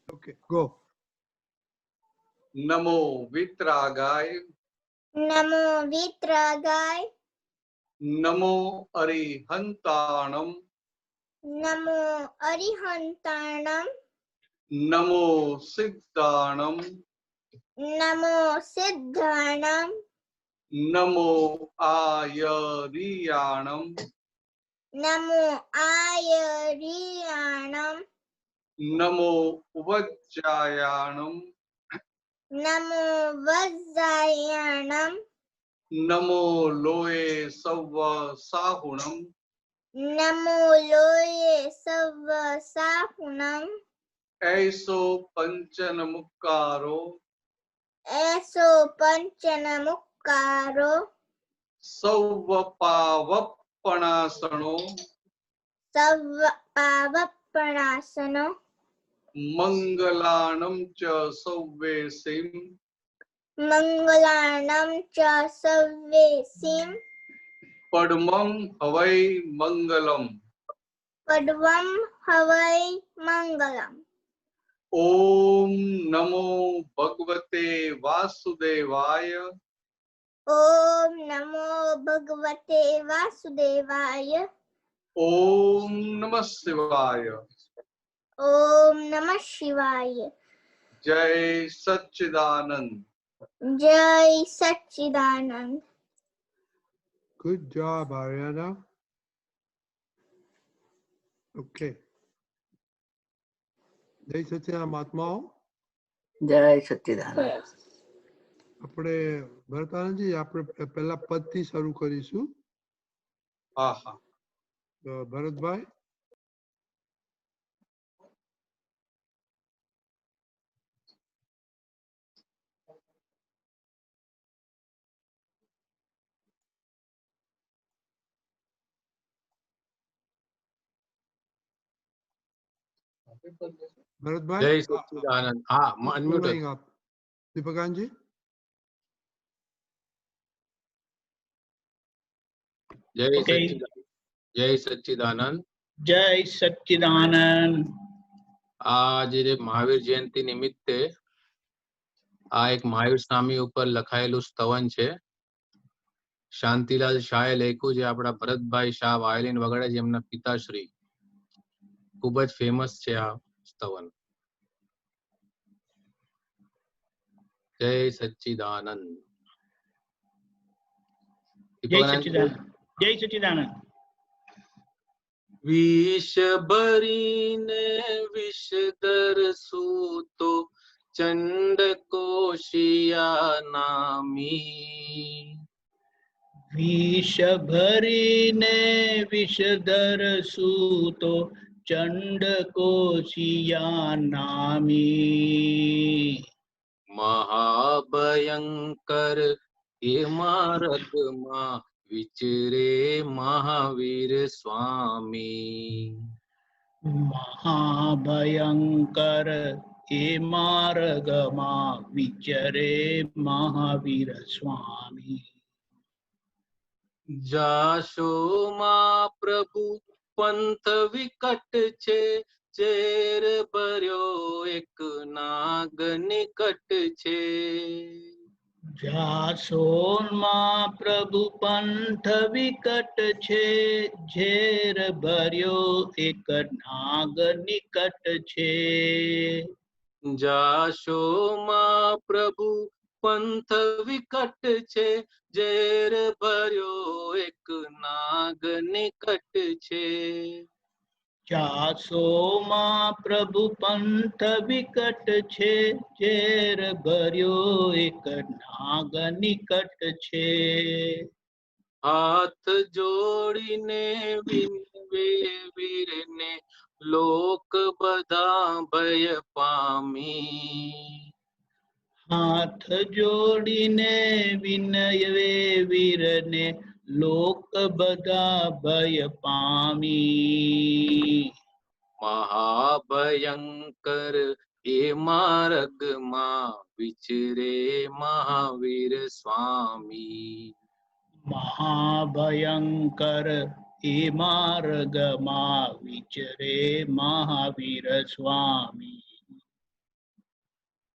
Okay, go. नमो वित्रागाय नमो वित्रागाय नमो अरिहंताणम नमो अरिहंताणम नमो सिद्धाणम नमो सिद्धाणम नमो आयरियाणम नमो आयरियाणम नमो वज्रायाणम नमो वज्रायणम नमो लोये सव्व साहुणम नमो लोये सव्व साहुणम ऐसो पंचन मुक्कारो ऐसो पंचन मुक्कारो सव्व पावप्पणासनो सव्व पावप्पणासनो मंगलाणं च सव्वेसिं मंगलानं च सव्वेसिं पद्मं हवै मंगलम् पद्मं हवै मंगलम्। ओम नमो भगवते वासुदेवाय ओम नमो भगवते वासुदेवाय ओम नमः शिवाय ओम नमः शिवाय। जय सच्चिदानंद जय सच्चिदानंद। Good job, Ariana. Okay. જય સચ્ચિદાનંદ મહાત્માઓ. જય સચ્ચિદાનંદ. આપણે ભરતાનંદજી આપણે પહેલા પદથી શરૂ કરીશું. હા હા. તો ભરતભાઈ. ભરતભાઈ. જય સચ્ચિદાનંદ. હા, અનમ્યુટ going up. દીપકાનજી. જય સચ્ચિદાનંદ. જય સચ્ચિદાનંદ. જય સચ્ચિદાનંદ. આજે મહાવીર જયંતિ નિમિત્તે આ એક મહાવીર સ્વામી ઉપર લખાયેલું સ્તવન છે. શાંતિલાલ શાહે લખ્યું છે. આપણા ભરતભાઈ શાહ વાયોલિન વગાડે છે, એમના પિતાશ્રી. ખૂબ જ ફેમસ છે આ સ્તવન. જય સચ્ચિદાનંદ. જય સચ્ચિદાનંદ. જય સચ્ચિદાનંદ. વિષ ભરીને વિષધર સૂતો ચંડ કોશિયા નામી. વિષ ભરીને વિષધર સૂતો ચંડ કોશિયા નામી. મહાભયંકર એ માર્ગમાં વિચરે મહાવીર સ્વામી. મહાભયંકર એ માર્ગમાં વિચરે મહાવીર સ્વામી. જાશોમાં પ્રભુ પંથ વિકટ છે, ઝેર ભર્યો એક નાગ નિકટ છે. જાસોનમાં પ્રભુ પંથ વિકટ છે, ઝેર ભર્યો એક નાગ નિકટ છે. જાશોમાં પ્રભુ પંથ વિકટ છે, ઝેર ભર્યો એક નાગ નિકટ છે. જાસોમાં પ્રભુ પંથ વિકટ છે, ઝેર ભર્યો એક નાગ નિકટ છે. હાથ જોડીને વિનવે વીરને લોક બધા ભય પામી. હાથ જોડીને વિનયવે વીરને લોક બધા ભય પામી. મહાભયંકર એ માર્ગમાં વિચરે મહાવીર સ્વામી. મહાભયંકર એ માર્ગમાં વિચરે મહાવીર સ્વામી.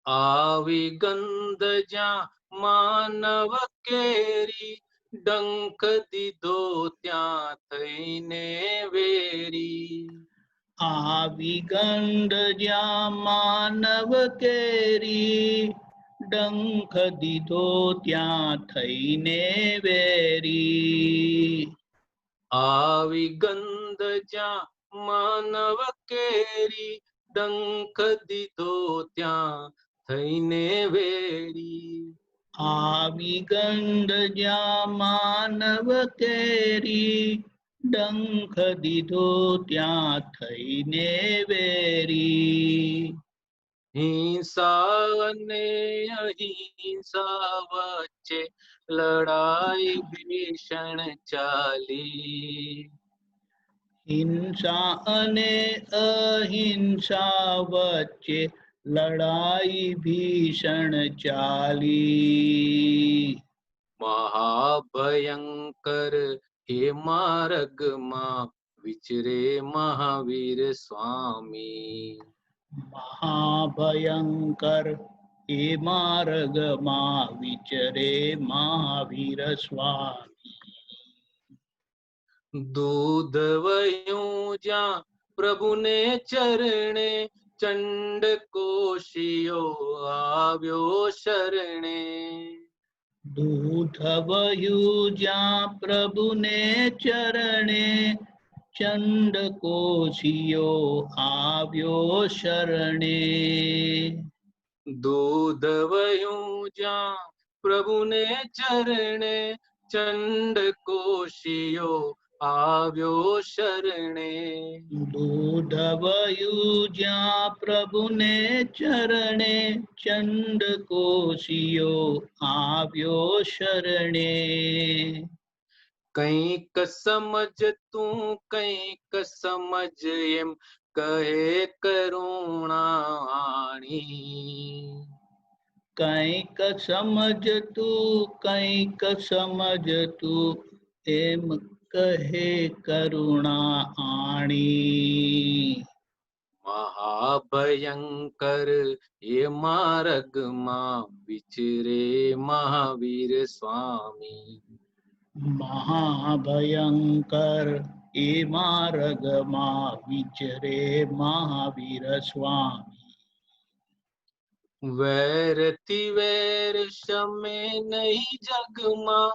આવી ગંધ જ્યાં માનવ કેરી, ડંખ દીધો ત્યાં થઈને વેરી. આવી ગંધ જ્યાં માનવ કેરી, ડંખ દીધો ત્યાં થઈને વેરી. આવી ગંધ જ્યાં માનવ કેરી, ડંખ દીધો ત્યાં થઈને વેરી. આવી ગંધ જ્યાં માનવ કેરી, ડંખ દીધો ત્યાં થઈને વેરી. હિંસા અને અહિંસા વચ્ચે લડાઈ ભીષણ ચાલી. હિંસા અને અહિંસા વચ્ચે લડાઈ ભીષણ ચાલી. મહાભયંકર હે માર્ગમાં વિચરે મહાવીર સ્વામી. મહાભયંકર એ માર્ગમાં વિચરે મહાવીર સ્વામી. દૂધ વહ્યું જ્યાં પ્રભુને ચરણે, ચંડ કોશિયો આવ્યો શરણે. દૂધ વહ્યું જ્યાં પ્રભુને ચરણે, ચંડ કોશિયો આવ્યો શરણે. દૂધ વહ્યું જ્યાં પ્રભુને ચરણે, ચંડ કોશિયો આવ્યો શરણે. દૂધ વહ્યું જ્યાં પ્રભુને ચરણે, ચંડ કોશિયો આવ્યો શરણે. કંઈક સમજ તું કંઈક સમજ એમ કહે કરુણાણી. કંઈક સમજ તું કંઈક સમજ તું એમ કહે કરુણા આણી. મહાભયંકર એ માર્ગમાં વિચરે મહાવીર સ્વામી. મહાભયંકર એ માર્ગમાં વિચરે મહાવીર સ્વામી. વેરથી વેર શમે નહીં જગમાં,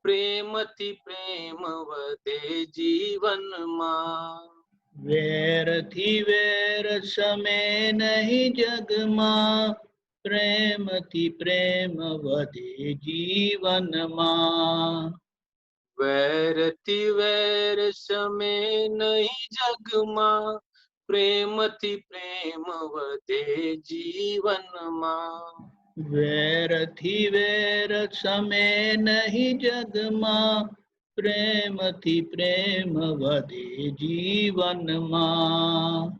પ્રેમથી પ્રેમ વધે જીવનમાં. વેરથી વેર સમે નહીં જગમાં, પ્રેમથી પ્રેમ વધે જીવનમાં. વેરથી વેર શમે નહીં જગમાં, પ્રેમથી પ્રેમ વધે જીવનમાં. વેરથી વેર સમે નહીં જગમાં, પ્રેમથી પ્રેમ વધે જીવનમાં.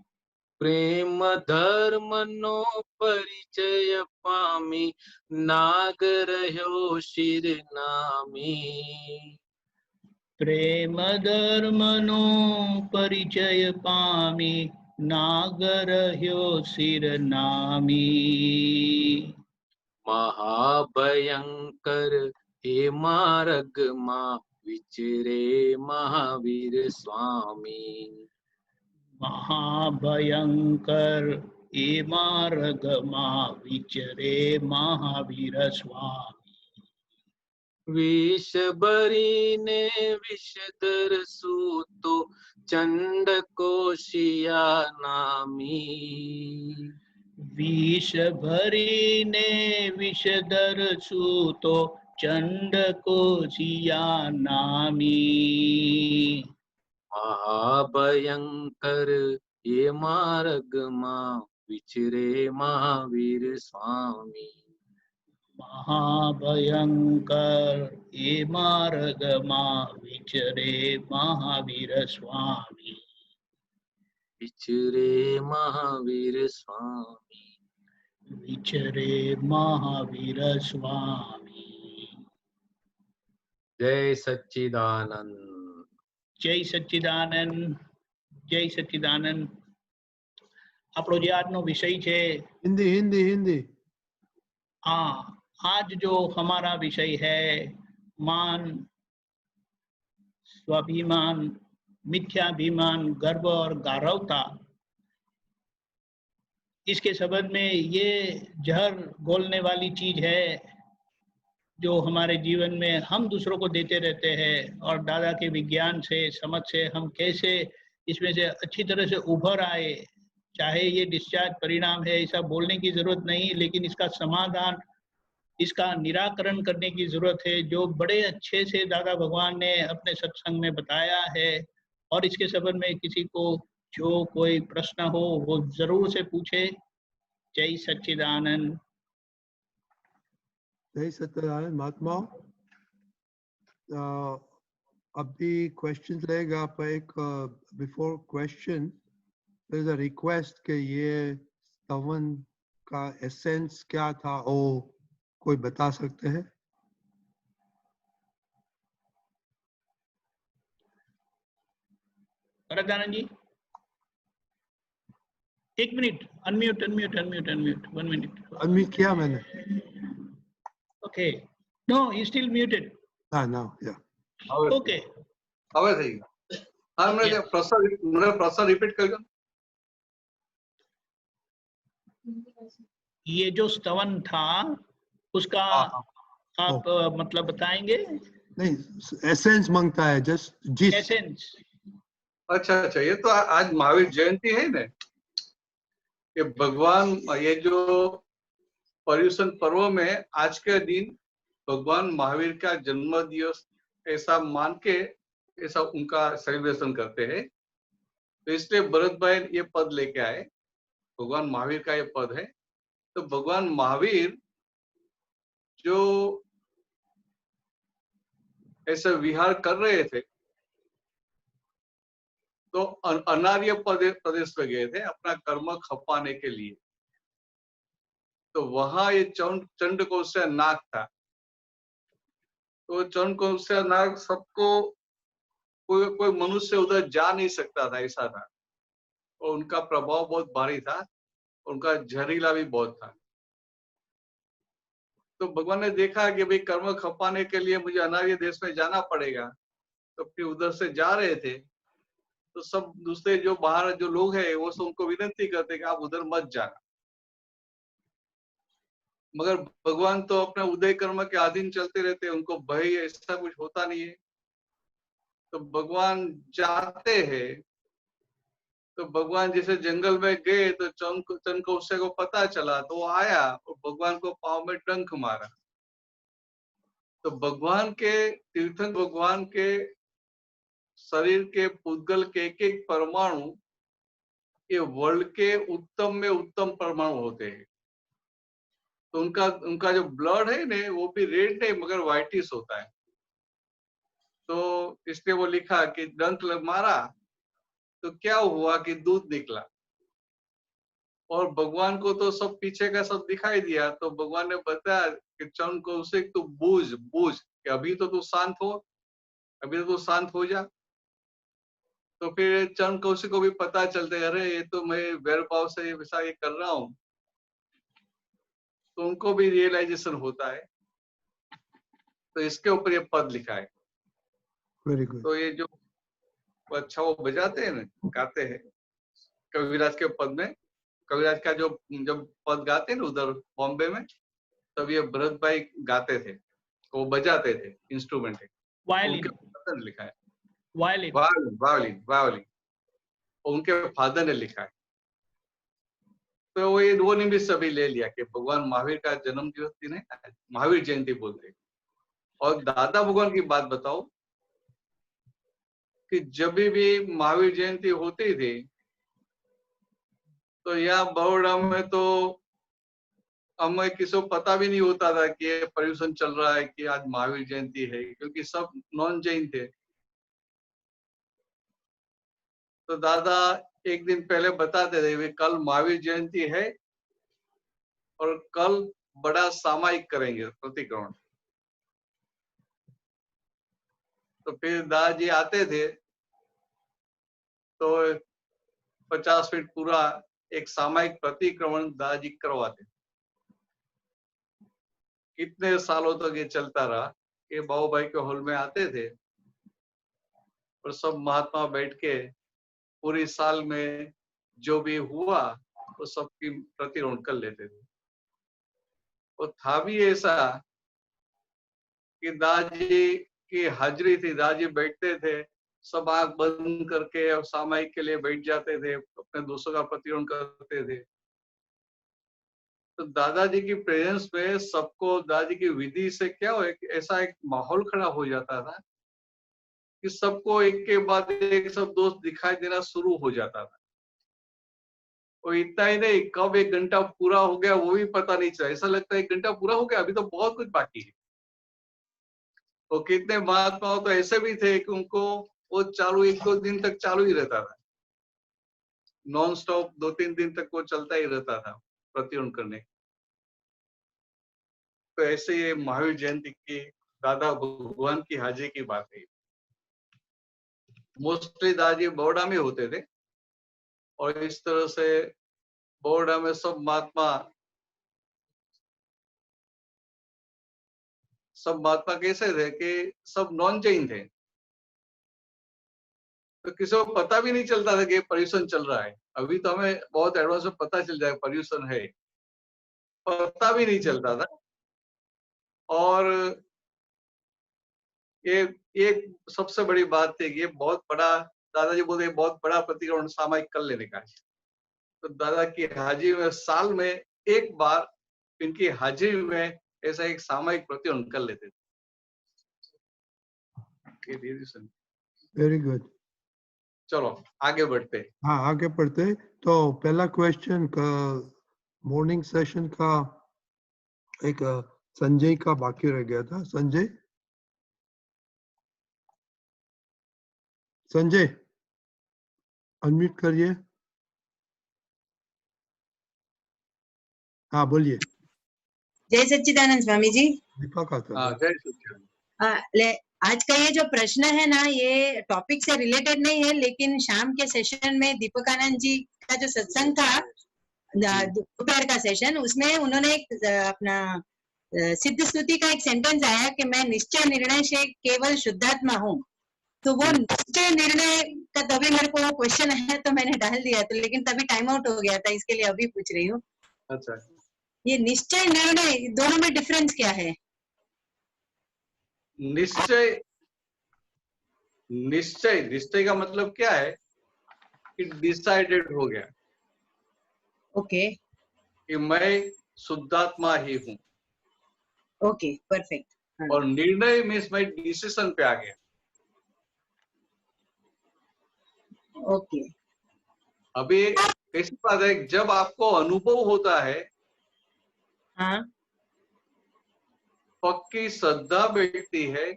પ્રેમ ધર્મનો પરિચય પામી, નાગ રહ્યો શિર નામી. પ્રેમ ધર્મનો પરિચય પામી, નાગ રહ્યો શિર નામી. મહાભયંકર એ માર્ગમાં વિચરે મહાવીર સ્વામી. મહાભયંકર એ માર્ગમાં વિચરે મહાવીર સ્વામી. વિષ ભરીને વિષધર સૂતો, ચંડ કોશિયા નામી. વિષ ભરીને વિષધર સૂતો, ચંડ કોશિયા નામી. મહાભયંકર એ માર્ગમાં વિચરે મહાવીર સ્વામી. મહાભયંકર એ માર્ગમાં વિચરે મહાવીર સ્વામી. વિચરે મહાવીર સ્વામી. વિચરે મહાવીર સ્વામી. જય સચ્ચિદાનંદ. જય સચ્ચિદાનંદ. જય સચ્ચિદાનંદ. આપણો જે આજનો વિષય છે હિન્દી હિન્દી હિન્દી आज जो हमारा विषय है मान, स्वाभिमान, मिथ्याभिमान, गर्व और गारवता, इसके संबंध में ये जहर घोलने वाली चीज है जो हमारे जीवन में हम दूसरों को देते रहते हैं, और दादा के विज्ञान से, समझ से हम कैसे इसमें से अच्छी तरह से उभर आए। चाहे ये डिस्चार्ज परिणाम है ऐसा बोलने की जरूरत नहीं, लेकिन इसका समाधान, इसका निराकरण करने की जरूरत है, जो बड़े अच्छे से दादा भगवान ने अपने सत्संग में बताया है। और इसके संबंध में किसी को जो कोई प्रश्न हो वो जरूर से पूछे। जय सच्चिदानंद। जय सत्यनारायण महात्मा। अभी क्वेश्चन रहेगा, पर एक before question there is a request कि ये स्तवन का एसेंस क्या था, वो कोई बता सकते हैं? भरतानंद जी, एक मिनट, अनम्यूट अनम्यूट अनम्यूट अनम्यूट, 1 मिनट। अनम्यूट किया मैंने। Okay, no he still muted. हाँ ना, या ओके, હવે થઈ ગયું. હા, મને પ્રશ્ન રિપીટ કરજો. ये जो स्तवन था उसका हाँ, हाँ. आप मतलब बताएंगे? नहीं, एसेंस मांगता है, जस्ट जिस। एसेंस। अच्छा, ये तो आज महावीर जयंती है ना, कि भगवान, ये जो पर्युषण पर्व में आज के दिन भगवान महावीर का जन्म दिवस ऐसा मान के ऐसा उनका सेलिब्रेशन करते हैं। तो इसलिए भरत भाई ये पद लेके आए, भगवान महावीर का ये पद है। तो भगवान महावीर जो ऐसे विहार कर रहे थे, तो अनार्य प्रदेश में गए थे अपना कर्म खपाने के लिए। तो वहां ये चंड कौशल नाग था। तो चंड कौशल नाग सबको, कोई मनुष्य उधर जा नहीं सकता था, ऐसा था। और उनका प्रभाव बहुत भारी था, उनका जहरीला भी बहुत था। तो भगवान ने देखा कि भाई कर्म खपाने के लिए मुझे अनार्य देश में जाना पड़ेगा। तो फिर उधर से जा रहे थे, तो सब दूसरे जो बाहर जो लोग हैं वो सब उनको विनती करते कि आप उधर मत जाना। मगर भगवान तो अपने उदय कर्म के अधीन चलते रहते, उनको भय ऐसा कुछ होता नहीं है। तो भगवान जाते हैं, तो भगवान जैसे जंगल में गए तो चंद कौशल को पता चला, तो वो आया और भगवान को पांव में डंक मारा। तो भगवान के तीर्थंकर, भगवान के शरीर के पुद्गल के एक परमाणु ये वर्ल्ड के उत्तम में उत्तम परमाणु होते हैं। तो उनका जो ब्लड है ना, वो भी रेड नहीं मगर व्हाइटिश होता है। तो इसलिए वो लिखा कि डंक मारा तो क्या हुआ कि दूध निकला। और भगवान को तो सब पीछे का सब दिखाई दिया। तो भगवान ने बताया कि चंद कौशिक तू बूझ कि अभी तो तू शांत हो, अभी तो तू शांत हो जा। तो फिर चंद कौशिक को भी पता चलता है, अरे ये तो मैं वैर भाव से वैसा ये कर रहा हूँ। तो उनको भी रियलाइजेशन होता है। तो इसके ऊपर ये पद लिखा है। Very good. तो ये जो अच्छा वो बजाते हैं ना, गाते हैं कविराज के पद में, कविराज का जो जब पद गाते हैं ना उधर बॉम्बे में, तब ये भरत भाई गाते थे, तो वो बजाते थे इंस्ट्रूमेंट है। वायलिन। उनके लिखा है वायलिन। वायलिन उनके फादर ने लिखा है। तो वो निमित्त सभी ले लिया कि भगवान महावीर का जन्म दिवस दिन है, महावीर जयंती बोलते हैं। और दादा भगवान की बात बताओ कि जब भी महावीर जयंती होती थी, तो यहाँ बड़ौदा में तो हमें किसी को पता भी नहीं होता था कि ये पर्युषण चल रहा है कि आज महावीर जयंती है, क्योंकि सब नॉन जैन थे। तो दादा एक दिन पहले बताते थे कल महावीर जयंती है और कल बड़ा सामायिक करेंगे प्रतिक्रमण। तो फिर दादाजी आते थे तो 50 मिनट पूरा एक सामायिक प्रतिक्रमण दादाजी करवाते। इतने सालों तक ये चलता रहा कि बाबू भाई के हॉल में आते थे और सब महात्मा बैठ के पूरी साल में जो भी हुआ वो सबकी प्रतिरोध कर लेते थे। और था भी ऐसा कि दादाजी की हाजिरी थी, दादाजी बैठते थे, सब आंख बंद करके और सामायिक के लिए बैठ जाते थे, अपने दोस्तों का प्रतिरोध करते थे। तो दादाजी की प्रेजेंस में सबको, दादाजी की विधि से क्या हो, ऐसा एक माहौल खड़ा हो जाता था कि सबको एक के बाद एक सब दोस्त दिखाई देना शुरू हो जाता था। और इतना ही नहीं, कब 1 घंटा पूरा हो गया वो भी पता नहीं चला। ऐसा लगता है 1 घंटा पूरा हो गया, अभी तो बहुत कुछ बाकी है। तो कितने महात्माओं तो ऐसे भी थे कि उनको वो चालू 1-2 दिन तक चालू ही रहता था, नॉन स्टॉप 2-3 दिन तक वो चलता ही रहता था प्रतिरोध करने। तो ऐसे ये महावीर जयंती की दादा भगवान की हाजिरी की बात है। मोस्टली दादाजी बड़ौदा में होते थे और इस तरह से बड़ौदा में सब महात्मा कैसे थे कि सब नॉन जैन थे, तो किसी को पता भी नहीं चलता था कि पर्यूषण चल रहा है। अभी तो हमें बहुत एडवांस में पता चल जाए पर्यूषण है, पता भी नहीं चलता था। और ये सबसे बड़ी बात थी कि ये बहुत बड़ा, दादाजी बोलते बहुत बड़ा प्रतिक्रमण सामायिक कर लेने का है। तो दादा की हाजिरी में साल में एक बार इनकी हाजिरी में ऐसा एक सामायिक प्रतिक्रमण कर लेते थे। Very good. चलो आगे बढ़ते। हाँ, आगे बढ़ते। तो पहला क्वेश्चन का मॉर्निंग सेशन का एक संजय का बाकी रह गया था। संजय अनम्यूट करिए। हाँ बोलिए। जय सच्चिदानंद स्वामी जी। दीपक आता हाँ, था। जय सच्चिदानंद। आज का ये जो प्रश्न है ना, ये टॉपिक से रिलेटेड नहीं है, लेकिन शाम के सेशन में दीपकानंद जी का जो सत्संग था, दोपहर का सेशन, उसमें उन्होंने एक अपना सिद्ध स्तुति का एक सेंटेंस आया कि मैं निश्चय निर्णय से केवल शुद्धात्मा हूँ। तो वो निश्चय निर्णय का तभी मेरे को क्वेश्चन है तो मैंने डाल दिया, तो लेकिन तभी टाइम आउट हो गया था, इसके लिए अभी पूछ रही हूँ। अच्छा, ये निश्चय निर्णय दोनों में डिफरेंस क्या है? निश्चय का मतलब क्या है कि डिसाइडेड हो गया। ओके, कि मैं शुद्धात्मा ही हूँ। Okay, perfect. और निर्णय मीन्स मैं डिसीजन पे आ गया। ओके। अभी कैसी बात है, जब आपको अनुभव होता है, हाँ, पक्की श्रद्धा बैठती है,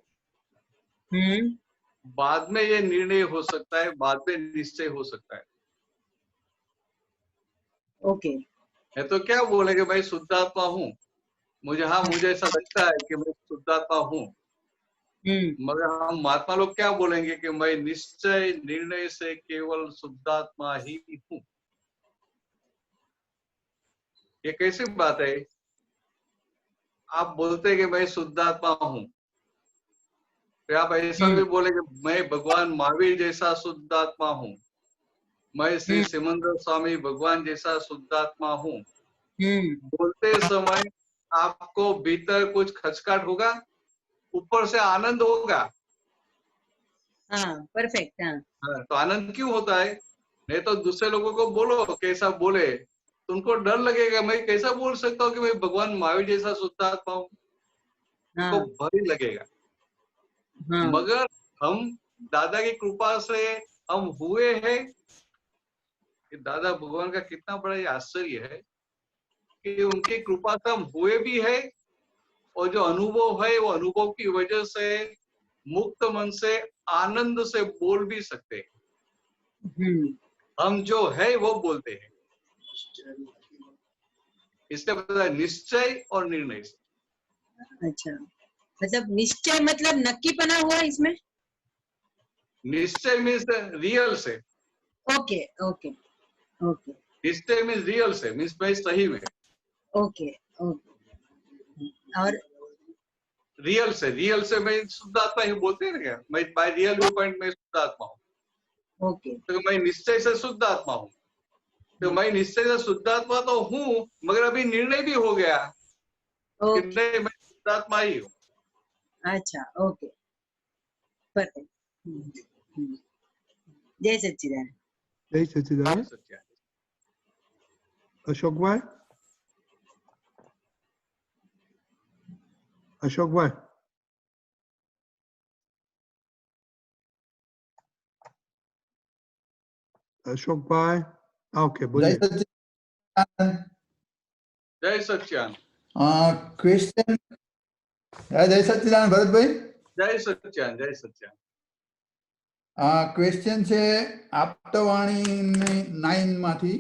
बाद में ये निर्णय हो सकता है, बाद में निश्चय हो सकता है। ओके। है तो क्या बोलेंगे मैं शुद्धात्मा हूँ, मुझे ऐसा लगता है कि मैं शुद्धात्मा हूँ, मगर हम महात्मा लोग क्या बोलेंगे कि मैं निश्चय निर्णय से केवल शुद्धात्मा ही हूँ। ये कैसी बात है? आप बोलते हैं कि मैं शुद्धात्मा हूँ, फिर आप ऐसा भी बोलेंगे मैं भगवान महावीर जैसा शुद्धात्मा हूँ, मैं श्री सिमंदर स्वामी भगवान जैसा शुद्धात्मा हूँ। बोलते समय आपको भीतर कुछ खचकाट होगा, ऊपर से आनंद होगा। हाँ, परफेक्ट। हाँ, तो आनंद क्यों होता है? नहीं तो दूसरे लोगों को बोलो कैसा बोले, तुमको डर लगेगा, मैं कैसा बोल सकता हूँ कि मैं भगवान महावीर जैसा शुद्धात्मा हूँ, तुमको भय लगेगा। मगर हम दादा की कृपा से हम हुए हैं, कि दादा भगवान का कितना बड़ा ये आश्चर्य है कि उनकी कृपा से हम हुए भी है, और जो अनुभव है वो अनुभव की वजह से मुक्त मन से आनंद से बोल भी सकते हैं। हम जो है वो बोलते हैं। इसलिए पता है निश्चय और निर्णय। अच्छा, मतलब निश्चय मतलब नक्कीपना हुआ इसमें? निश्चय मीन्स रियल से। Okay, okay, okay. निश्चय मीन्स रियल से, मीन्स मैं सही में। Okay, okay. और रियल से मैं शुद्ध आत्मा ही बोलते हैं ना क्या, मैं बाय रियल व्यू पॉइंट में शुद्ध आत्मा हूँ। ओके तो मैं निश्चय से शुद्ध आत्मा हूँ। तो मैं निश्चय से शुद्ध आत्मा तो हूँ, मगर अभी निर्णय भी हो गया कि ओके नहीं, मैं शुद्ध आत्मा ही हूँ। अच्छा ओके परफेक्ट जय सच्चिदानंद जय सच्चिदानंद। सच्चा अशोक भाई, अशोक भाई, अशोक भाई, ओके जय बोलिए। सच्चिदानंद। जय सच्चान क्वेश्चन जय सच्चिदानंद ભરતભાઈ। जय सच्चान जय सच्चान। ક્વેશ્ચન છે આપતવાણી 9 માંથી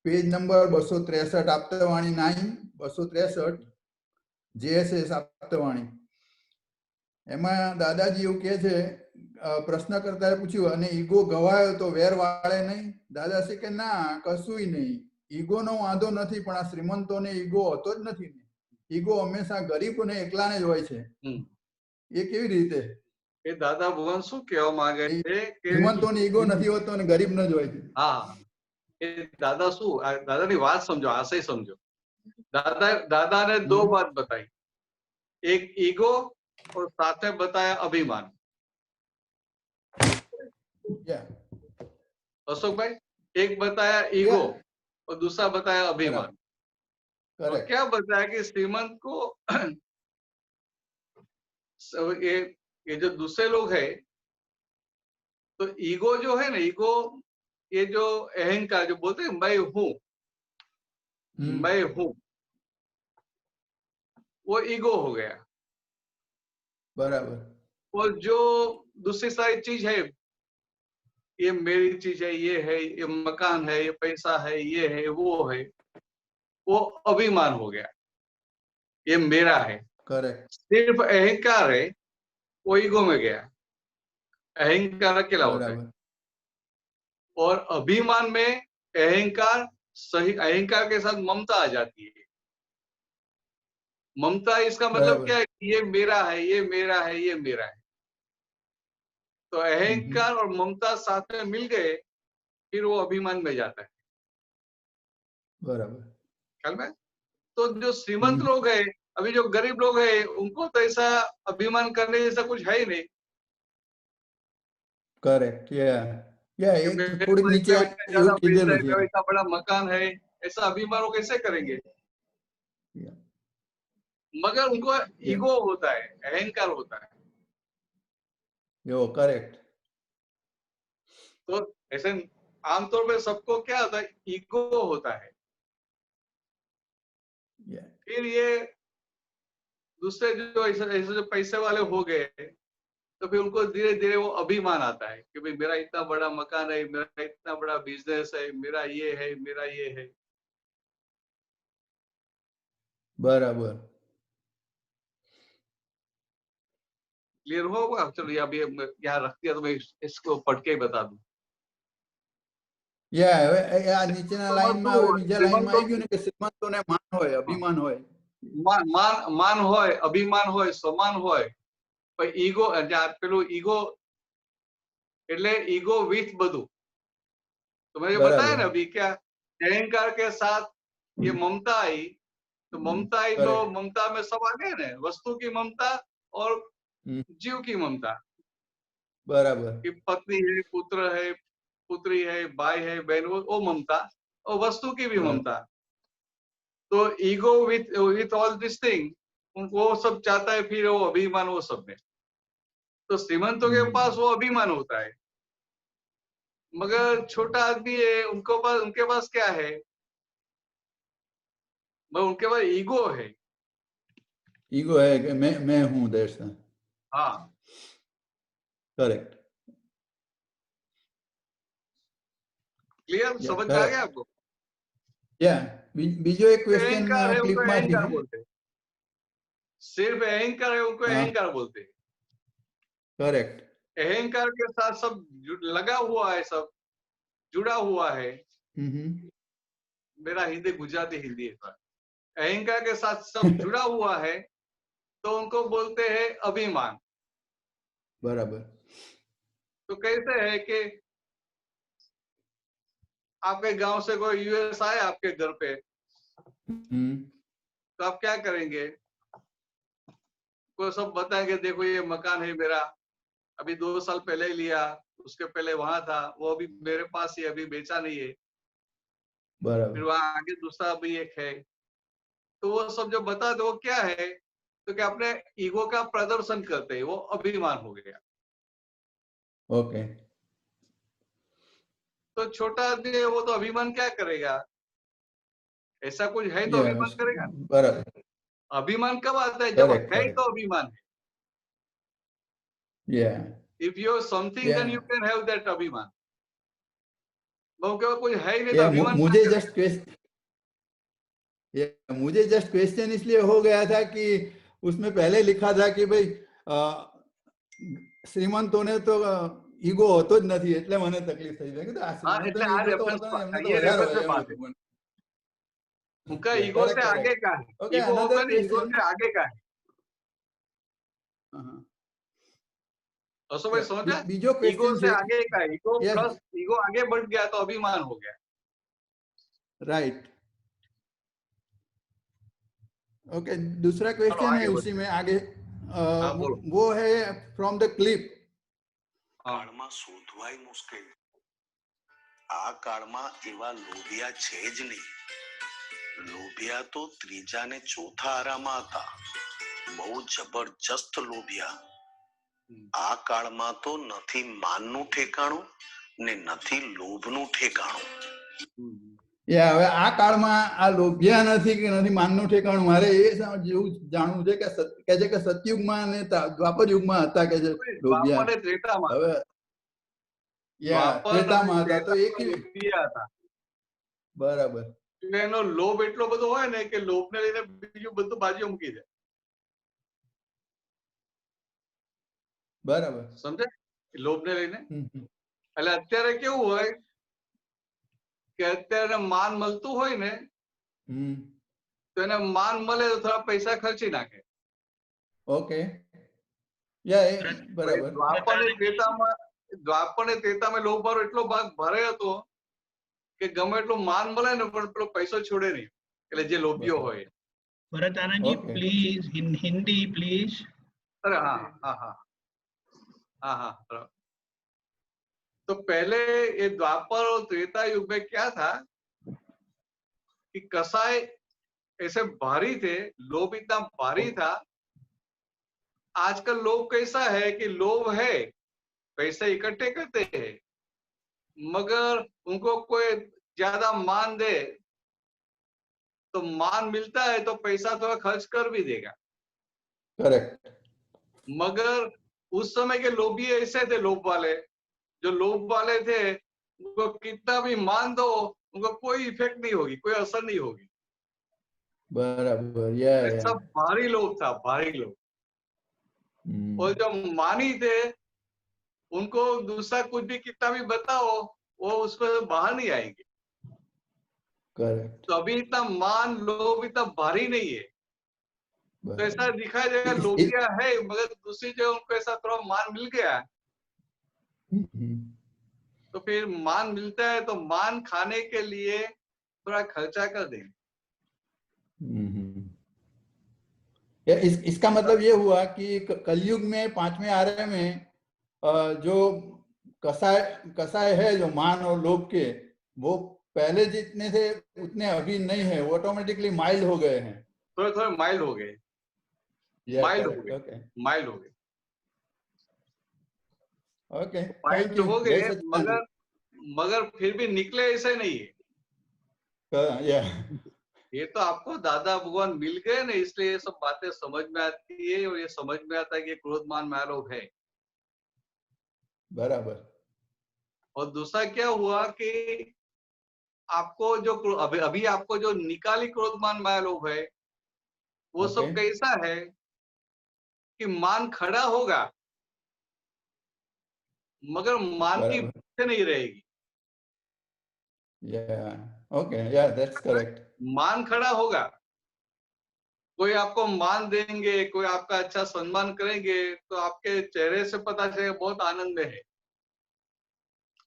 page number 263 Aptavani 9 263 JSS Aptavani. એમાં દાદાજી એવું કહે છે પ્રશ્નકર્તાએ પૂછ્યું અને ઈગો ગવાયો તો વેર વાળે નહીં? દાદાશ્રી કે ના કશુંય નહીં, ઈગોનો વાંધો નથી, પણ આ શ્રીમંતોને ઈગો હોતો જ નથી ને। ઈગો હંમેશા ગરીબોને એકલાને જ હોય છે। એ કેવી રીતે? એ દાદા ભગવાન શું કહેવા માંગે છે કે શ્રીમંતોને ઈગો નથી હોતો અને ગરીબનો જ હોય છે। હા, એ દાદા શું, દાદાની વાત સમજો, આશય સમજો। दादा ने दो बात बताई, एक ईगो और साथ में बताया अभिमान। अशोक भाई, एक बताया ईगो और दूसरा बताया अभिमान। और क्या बताया कि श्रीमंत को ये जो दूसरे लोग हैं, तो ईगो जो है ना, ईगो ये जो अहंकार जो बोलते हैं मैं हूं, मैं हूं, वो ईगो हो गया। बराबर। और जो दूसरी सारी चीज है, ये मेरी चीज है, ये मकान है, ये पैसा है, ये है, वो अभिमान हो गया, ये मेरा है। करेक्ट। सिर्फ अहंकार है, वो ईगो में गया, अहंकार अकेला होता है। और अभिमान में अहंकार सही, अहंकार के साथ ममता आ जाती है। ममता इसका मतलब क्या है? ये मेरा है, ये मेरा है, ये मेरा है। तो अहंकार और ममता साथ में मिल गए, फिर वो अभिमान में जाता है। बराबर। ख्याल में? तो जो श्रीमंत लोग हैं, अभी जो गरीब लोग हैं, उनको तो ऐसा अभिमान करने जैसा कुछ है ही नहीं। करेक्ट। एक थोड़ी नीचे ज्यादा पैसा है, इतना बड़ा मकान है, ऐसा अभिमान वो कैसे करेंगे? मगर उनको ईगो होता है, अहंकार होता है। यो करेक्ट। तो ऐसे आमतौर पे सबको क्या होता है? ईगो होता है। फिर ये दूसरे जो ऐसे जो पैसे वाले हो गए, तो फिर उनको धीरे धीरे वो अभिमान आता है कि भाई मेरा इतना बड़ा मकान है, मेरा इतना बड़ा बिजनेस है, मेरा ये है, मेरा ये है। बराबर। क्लियर होगा? चलो अभी यहाँ रख दिया, तो मैं इसको पढ़ के ही बता दूं। નીચેના લાઈનમાં હવે બીજા લાઈનમાં આવી ગયું ને કે શ્રીમંતોને માન હોય, અભિમાન હોય। मान होय, अभिमान होय, सम्मान होय, पर ईगो पेलू ईगो એટલે ईगो विथ બધું। तो मैंने बताया ना अभी, क्या अहंकार के साथ ये ममता आई, तो ममता आई तो ममता में सब आ गए ना, वस्तु की ममता और जीव की ममता। बराबर। कि पत्नी है, पुत्र है, पुत्री है, भाई है, बहन, वो ममता, और वस्तु की भी ममता। तो ego with all this thing, उनको सब चाहता है, फिर वो अभिमान वो सब में। तो श्रीमंतों के पास वो अभिमान होता है, मगर छोटा आदमी है, उनके पास क्या है? उनके पास ईगो है। ईगो है कि मैं हूं, दैट्स हाँ करेक्ट। क्लियर? समझ में आ गया आपको? बीजो एक क्वेश्चन क्लिप में अहंकार बोलते हैं, सिर्फ अहंकार है, उनको अहंकार बोलते हैं। करेक्ट। अहंकार के साथ सब लगा हुआ है, सब जुड़ा हुआ है। मेरा हिंदी गुजराती हिंदी है। अहंकार के साथ सब जुड़ा हुआ है, तो उनको बोलते हैं अभिमान। बराबर। तो कैसे है कि आपके गांव से कोई यूएस आए आपके घर पे, तो आप क्या करेंगे? कोई सब बताएंगे देखो ये मकान है मेरा, अभी 2 साल पहले ही लिया, उसके पहले वहां था, वो अभी मेरे पास ही अभी बेचा नहीं है, फिर बराबर। वहां आगे दूसरा भी एक है। तो वो सब जो बताते वो क्या है, तो क्या अपने ईगो का प्रदर्शन करते हैं, वो अभिमान हो गया। ओके। तो छोटा आदमी है वो तो अभिमान क्या करेगा? ऐसा कुछ है तो अभिमान करेगा। बराबर। अभिमान कब आता है? जब Correct, है correct. तो अभिमान है। Yeah. If you something then you Yeah. Can have that अभिमान। वो क्या कुछ है ही नहीं तो Yeah. अभिमान क्या मुझे करेगा? जस्ट क्वेश्चन, मुझे जस्ट क्वेश्चन इसलिए हो गया था कि उसमें पहले लिखा था कि भाई श्रीमंतोने तो ईगो होतो જ નથી, એટલે મને તકલીફ થઈ. મેં કીધું આ हाँ, એટલે શ્રીમંતોને આ ઈગો તો रेफरेंस હોતો नहीं, एमने तो ये વધારે रेफरेंस હોય से એમ बात है। હતું. उनका Yeah, ईगो से correct, आगे correct. का है। Okay, ईगो another होगा नहीं, ईगो question. से आगे का है। Uh-huh. असो भाई Yeah. समझा? બીજો ईगो ક્વેશ્ચન से છે. आगे का है, ईगो Yes, प्लस ईगो आगे बढ़ गया तो अभिमान हो गया। राइट. ओके, दूसरा चलो क्वेश्चन है आगे उसी बढ़ते में हैं। आगे. हाँ बोलो। वो है फ्रॉम द क्लिप. हाँ। કાળમાં શોધવાય મુશ્કેલ. આ કાળમાં એવા લોભિયા છે જ નહીં. લોભિયા તો ત્રીજા ને ચોથા આરામાં હતા. બહુ જબરજસ્ત લોભિયા. આ કાળમાં તો નથી માનનું ઠેકાણું ને નથી લોભનું ઠેકાણું. હવે આ કાળમાં આ લોભિયા નથી કે નથી માનનું ઠેકાણું. મારે એ જેવું જાણવું છે કે કે છે કે સતયુગમાં અને દ્વાપર યુગમાં હતા કે છે લોભિયા. દ્વાપર ને ત્રેતામાં હવે દ્વાપર ત્રેતામાં અને હતા તો એ ત્રેતામાં લોભિયા હતા. બરાબર. એટલે એનો લોભ એટલો બધો હોય ને કે લોભને લઈને બીજું બધું બાજુ મૂકી દે. બરાબર. સમજે? લોભને લઈને. એટલે અત્યારે કેવું હોય કે અત્યારે માન મળતું હોય ને તો એને માન મળે તો થોડા પૈસા ખર્ચી નાખે. ઓકે. બરાબર. દ્વાપર ને ત્રેતામાં લોભ મારો એટલો ભાગ ભારે હતો કે ગમે એટલું માન મળે ને પણ પેલો પૈસો છોડે નહીં, એટલે જે લોભીઓ હોય. Bharat Anand ji please in Hindi please. अरे हाँ हाँ हाँ हाँ हाँ हाँ. तो पहले ये द्वापर और त्रेता युग में क्या था कि कसाई ऐसे भारी थे, लोभ इतना भारी था। आजकल लोभ कैसा है कि लोभ है, पैसे इकट्ठे करते हैं, मगर उनको कोई ज्यादा मान दे तो मान मिलता है तो पैसा थोड़ा खर्च कर भी देगा। करेक्ट. मगर उस समय के लोभी ऐसे थे, लोभ वाले जो लोभ वाले थे उनको कितना भी मान दो उनको कोई इफेक्ट नहीं होगी, कोई असर नहीं होगी. बराबर. सब भारी लोभ था, भारी लोभ. और जो मानी थे उनको दूसरा कुछ भी कितना भी बताओ वो उसको बाहर नहीं आएंगे. करेक्ट. तो अभी इतना मान लोभ इतना भारी नहीं है, तो ऐसा दिखाई देगा लोभिया है मगर दूसरी जगह उनको ऐसा थोड़ा मान मिल गया, तो फिर मान मिलता है तो मान खाने के लिए थोड़ा खर्चा कर देंगे. इसका मतलब ये हुआ कि कलयुग में 5वें आर्य में जो कसाय है जो मान और लोभ के, वो पहले जितने थे उतने अभी नहीं है, वो ऑटोमेटिकली माइल्ड हो गए हैं. थोड़े थोड़े माइल्ड हो गए. माइल्ड हो गए. माइल्ड हो गए. ओके. माइल्ड हो गए मगर फिर भी निकले ऐसे नहीं है. ये तो आपको दादा भगवान मिल गए ना, इसलिए ये सब बातें समझ में आती है और ये समझ में आता है कि क्रोध मान माया लोभ है. बराबर. और दूसरा क्या हुआ कि आपको जो अभी आपको जो निकाली क्रोध मान माया लोभ है वो सब कैसा है कि मान खड़ा होगा मगर मान की पीछे नहीं रहेगी. ओके. That's correct. मान खड़ा होगा कोई आपको मान देंगे, कोई आपका अच्छा सम्मान करेंगे, तो आपके चेहरे से पता चलेगा बहुत आनंद में है,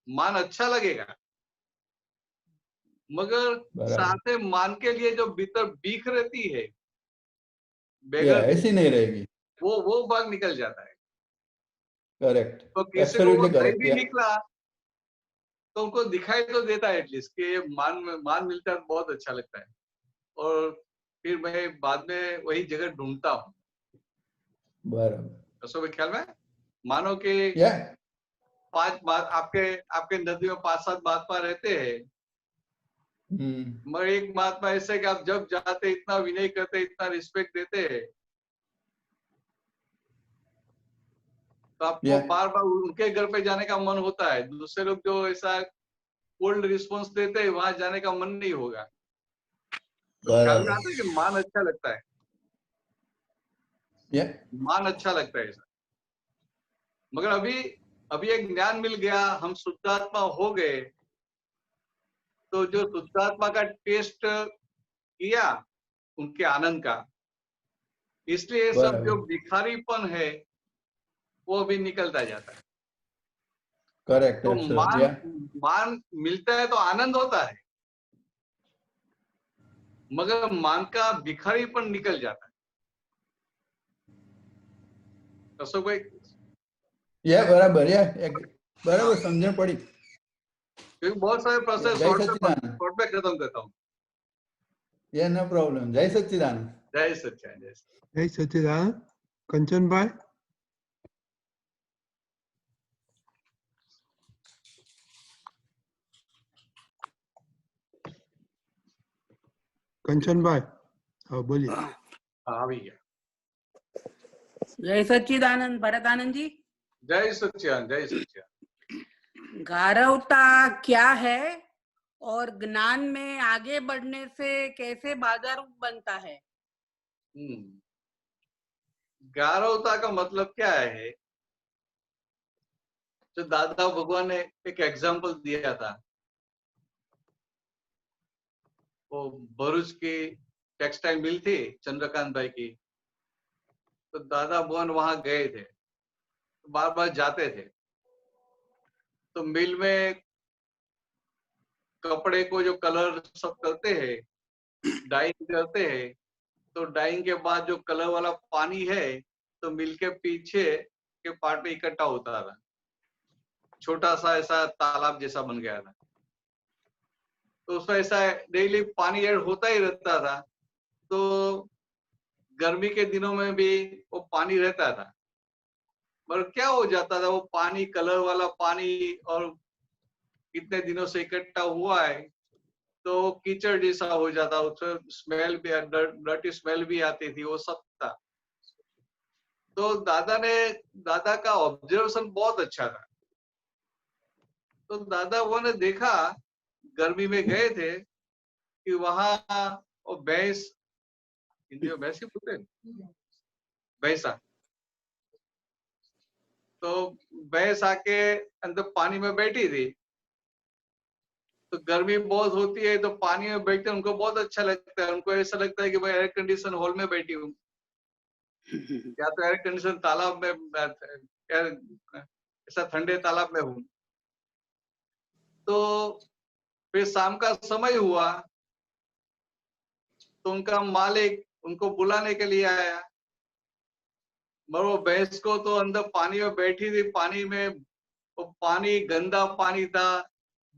मान अच्छा लगेगा। मगर बराबर। साथ में मान के लिए जो भीतर बीख रहती है, या बेगर ऐसी नहीं रहेगी। वो भाग निकल जाता है। करेक्ट, तो किसी को वो एब्सोल्युटली नहीं करेक्ट। भी या निकला तो उनको दिखाई तो देता है एटलीस्ट कि ये मान मिलता है, बहुत अच्छा लगता है। और फिर मैं बाद में वही जगह ढूंढता हूँ। बराबर। तो ख्याल में मानो कि या 5 आपके आपके नदी में 5-7 महात्मा रहते हैं, मगर एक महात्मा ऐसे है कि आप जब जाते इतना विनय करते, इतना रिस्पेक्ट देते हैं, तो आपको या बार बार उनके घर पे जाने का मन होता है। दूसरे लोग जो ऐसा कोल्ड रिस्पॉन्स देते हैं, वहां जाने का मन नहीं होगा। तो ख्याल में आता है कि मान अच्छा लगता है, या मान अच्छा लगता है ऐसा। मगर अभी एक ज्ञान मिल गया, हम शुद्धात्मा हो गए, तो जो शुद्धात्मा का टेस्ट किया उनके आनंद का, इसलिए सब जो बराबर। भिखारीपन है वो भी निकलता जाता है। करेक्ट, तो एब्सोल्युट। या मान मिलता है तो आनंद होता है, मगर मान का भिखारीपन निकल जाता है। अशोक भाई, या बराबर। या बराबर, हाँ, समझण पड़ी। क्योंकि बहुत सारे प्रश्न जय सच्चिदानंद। शॉर्ट में खत्म करता हूँ। या नो प्रॉब्लम। जय सच्चिदानंद। जय सच्चिदानंद। जय सच्चिदानंद। कंचन भाई। कंचन भाई, हाँ बोलिए। हाँ भैया। जय सच्चिदानंद। भरतानंद जी, जय सच्चिदानंद। जय सच्चिदानंद। गारवता क्या है और ज्ञान में आगे बढ़ने से कैसे बाजारूप बनता है? गारवता का मतलब क्या है? जो दादा भगवान ने एक एग्जाम्पल दिया था, वो भरूच की टेक्सटाइल मिल थी चंद्रकांत भाई की, तो दादा भगवान वहां गए थे, बार बार जाते थे। तो मिल में कपड़े को जो कलर सब करते हैं, डाइंग करते हैं, तो डाइंग के बाद जो कलर वाला पानी है तो मिल के पीछे के पार्ट में इकट्ठा होता था, छोटा सा ऐसा तालाब जैसा बन गया था। तो उसमें ऐसा डेली पानी ऐड होता ही रहता था। तो गर्मी के दिनों में भी वो पानी रहता था, पर क्या हो जाता था, वो पानी कलर वाला पानी और कितने दिनों से इकट्ठा हुआ है तो कीचड़ जैसा हो जाता, उसमें स्मेल भी, डर्टी स्मेल भी आती थी, वो सब था। तो दादा का ऑब्जर्वेशन बहुत अच्छा था। तो दादा वो ने देखा, गर्मी में गए थे कि वहां वो भैंस, हिंदी में भैंस ही बोलते हैं, भैंसा, तो भैंस आके अंदर पानी में बैठी थी। तो गर्मी बहुत होती है तो पानी में बैठते उनको बहुत अच्छा लगता है, उनको ऐसा लगता है कि भाई एयर कंडीशन हॉल में बैठी हूँ, या तो एयर कंडीशन तालाब में, ऐसा ठंडे तालाब में हूँ। तो फिर शाम का समय हुआ तो उनका मालिक उनको बुलाने के लिए आया, मगर वो भैंस को तो अंदर पानी में बैठी थी, पानी में वो पानी गंदा पानी था,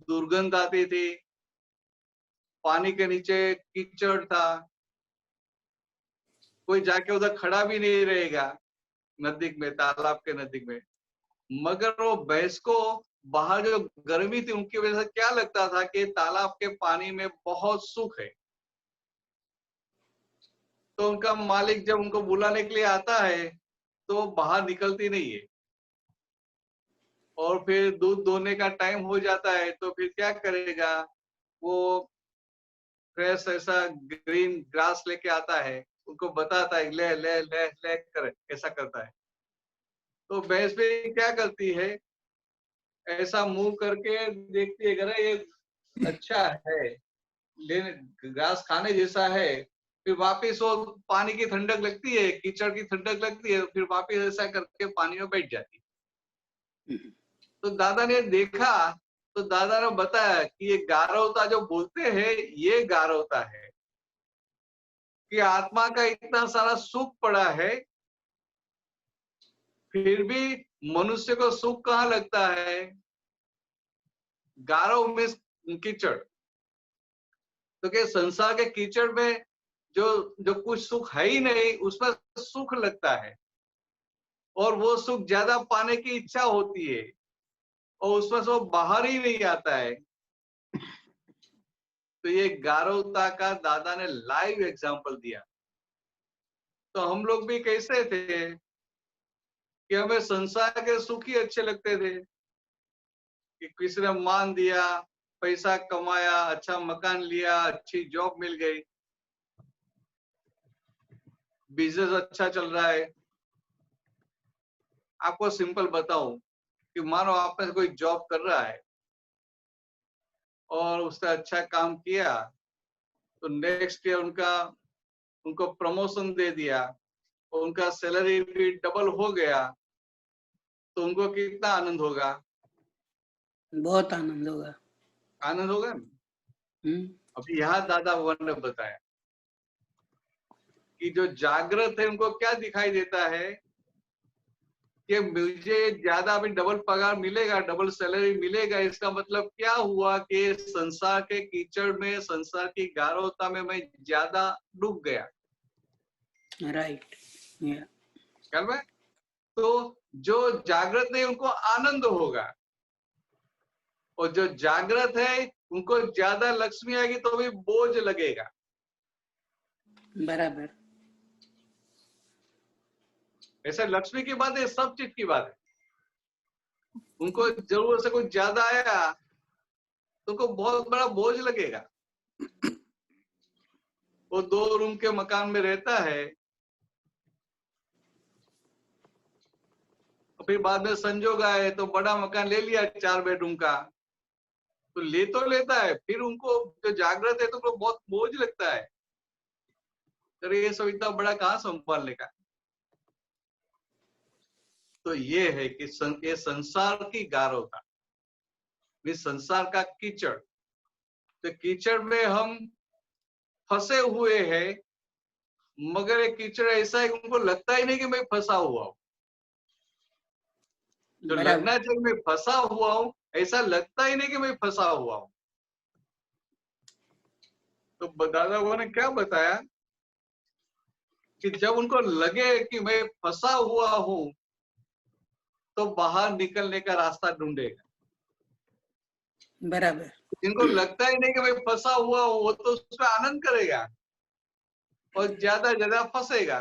दुर्गंध आती थी, पानी के नीचे कीचड़ था, कोई जाके उधर खड़ा भी नहीं रहेगा नजदीक में, तालाब के नजदीक में। मगर वो भैंस को बाहर जो गर्मी थी उनकी वजह से क्या लगता था कि तालाब के पानी में बहुत सुख है। तो उनका मालिक जब उनको बुलाने के लिए आता है तो बाहर निकलती नहीं है, और फिर दूध दोहने का टाइम हो जाता है तो फिर क्या करेगा, वो फ्रेश ऐसा ग्रीन ग्रास लेके आता है, उनको बताता है ले ले ले ले कर, ऐसा करता है। तो भैंस भी क्या करती है, ऐसा मुंह करके देखती है, अरे ये अच्छा है, लेने घास खाने जैसा है, फिर वापस वो पानी की ठंडक लगती है, कीचड़ की ठंडक लगती है, फिर वापस ऐसा करके पानी में बैठ जाती है। तो दादा ने देखा, तो दादा ने बताया कि ये गारवता जो बोलते हैं, ये गारवता है कि आत्मा का इतना सारा सुख पड़ा है, फिर भी मनुष्य को सुख कहाँ लगता है? गारव में कीचड़। तो क्या संसार के कीचड़ में जो कुछ सुख है ही नहीं, उसमें सुख लगता है, और वो सुख ज्यादा पाने की इच्छा होती है, और उसमें से वो बाहर ही नहीं आता है। तो ये गारवता का दादा ने लाइव एग्जांपल दिया। तो हम लोग भी कैसे थे कि हमें संसार के सुख ही अच्छे लगते थे, कि किसी ने मान दिया, पैसा कमाया, अच्छा मकान लिया, अच्छी जॉब मिल गई, बिजनेस अच्छा चल रहा है। आपको सिंपल बताऊं कि मानो आप में से कोई जॉब कर रहा है और उसने अच्छा काम किया, तो नेक्स्ट ईयर उनको प्रमोशन दे दिया और उनका सैलरी भी डबल हो गया, तो उनको कितना आनंद होगा? बहुत आनंद होगा। आनंद होगा ना। अभी यहाँ दादा भगवान ने बताया कि जो जागृत है उनको क्या दिखाई देता है कि मुझे ज्यादा अभी डबल पगार मिलेगा, डबल सैलरी मिलेगा। इसका मतलब क्या हुआ कि संसार के कीचड़ में, संसार की गारवता में मैं ज्यादा डूब गया। राइट। क्या मैं? तो जो जागृत नहीं उनको आनंद होगा, और जो जागृत है उनको ज्यादा लक्ष्मी आएगी तो भी बोझ लगेगा। बराबर। ऐसे लक्ष्मी की बात है, सब चीज की बात है। उनको जरूरत से कुछ ज्यादा आया तो उनको बहुत बड़ा बोझ लगेगा। वो 2 रूम के मकान में रहता है, तो फिर बाद में संजोग आए तो बड़ा मकान ले लिया 4 बेडरूम का, तो लेता है, फिर उनको जो जागृत है तो उनको बहुत बोझ लगता है, अरे ये सब इतना बड़ा कहाँ संभालने का। तो ये है कि ये संसार की गारवता, इस संसार का कीचड़। तो कीचड़ में हम फंसे हुए हैं, मगर ये कीचड़ ऐसा है कि उनको लगता ही नहीं कि मैं फंसा हुआ हूं। जो लगना चाहिए मैं फंसा हुआ हूं, ऐसा लगता ही नहीं कि मैं फंसा हुआ हूं। तो दादा वो ने क्या बताया कि जब उनको लगे कि मैं फंसा हुआ हूं, तो बाहर निकलने का रास्ता ढूंढेगा। बराबर। जिनको लगता ही नहीं कि मैं फंसा हुआ हूं, वो तो उसमें आनंद करेगा और ज्यादा फंसेगा।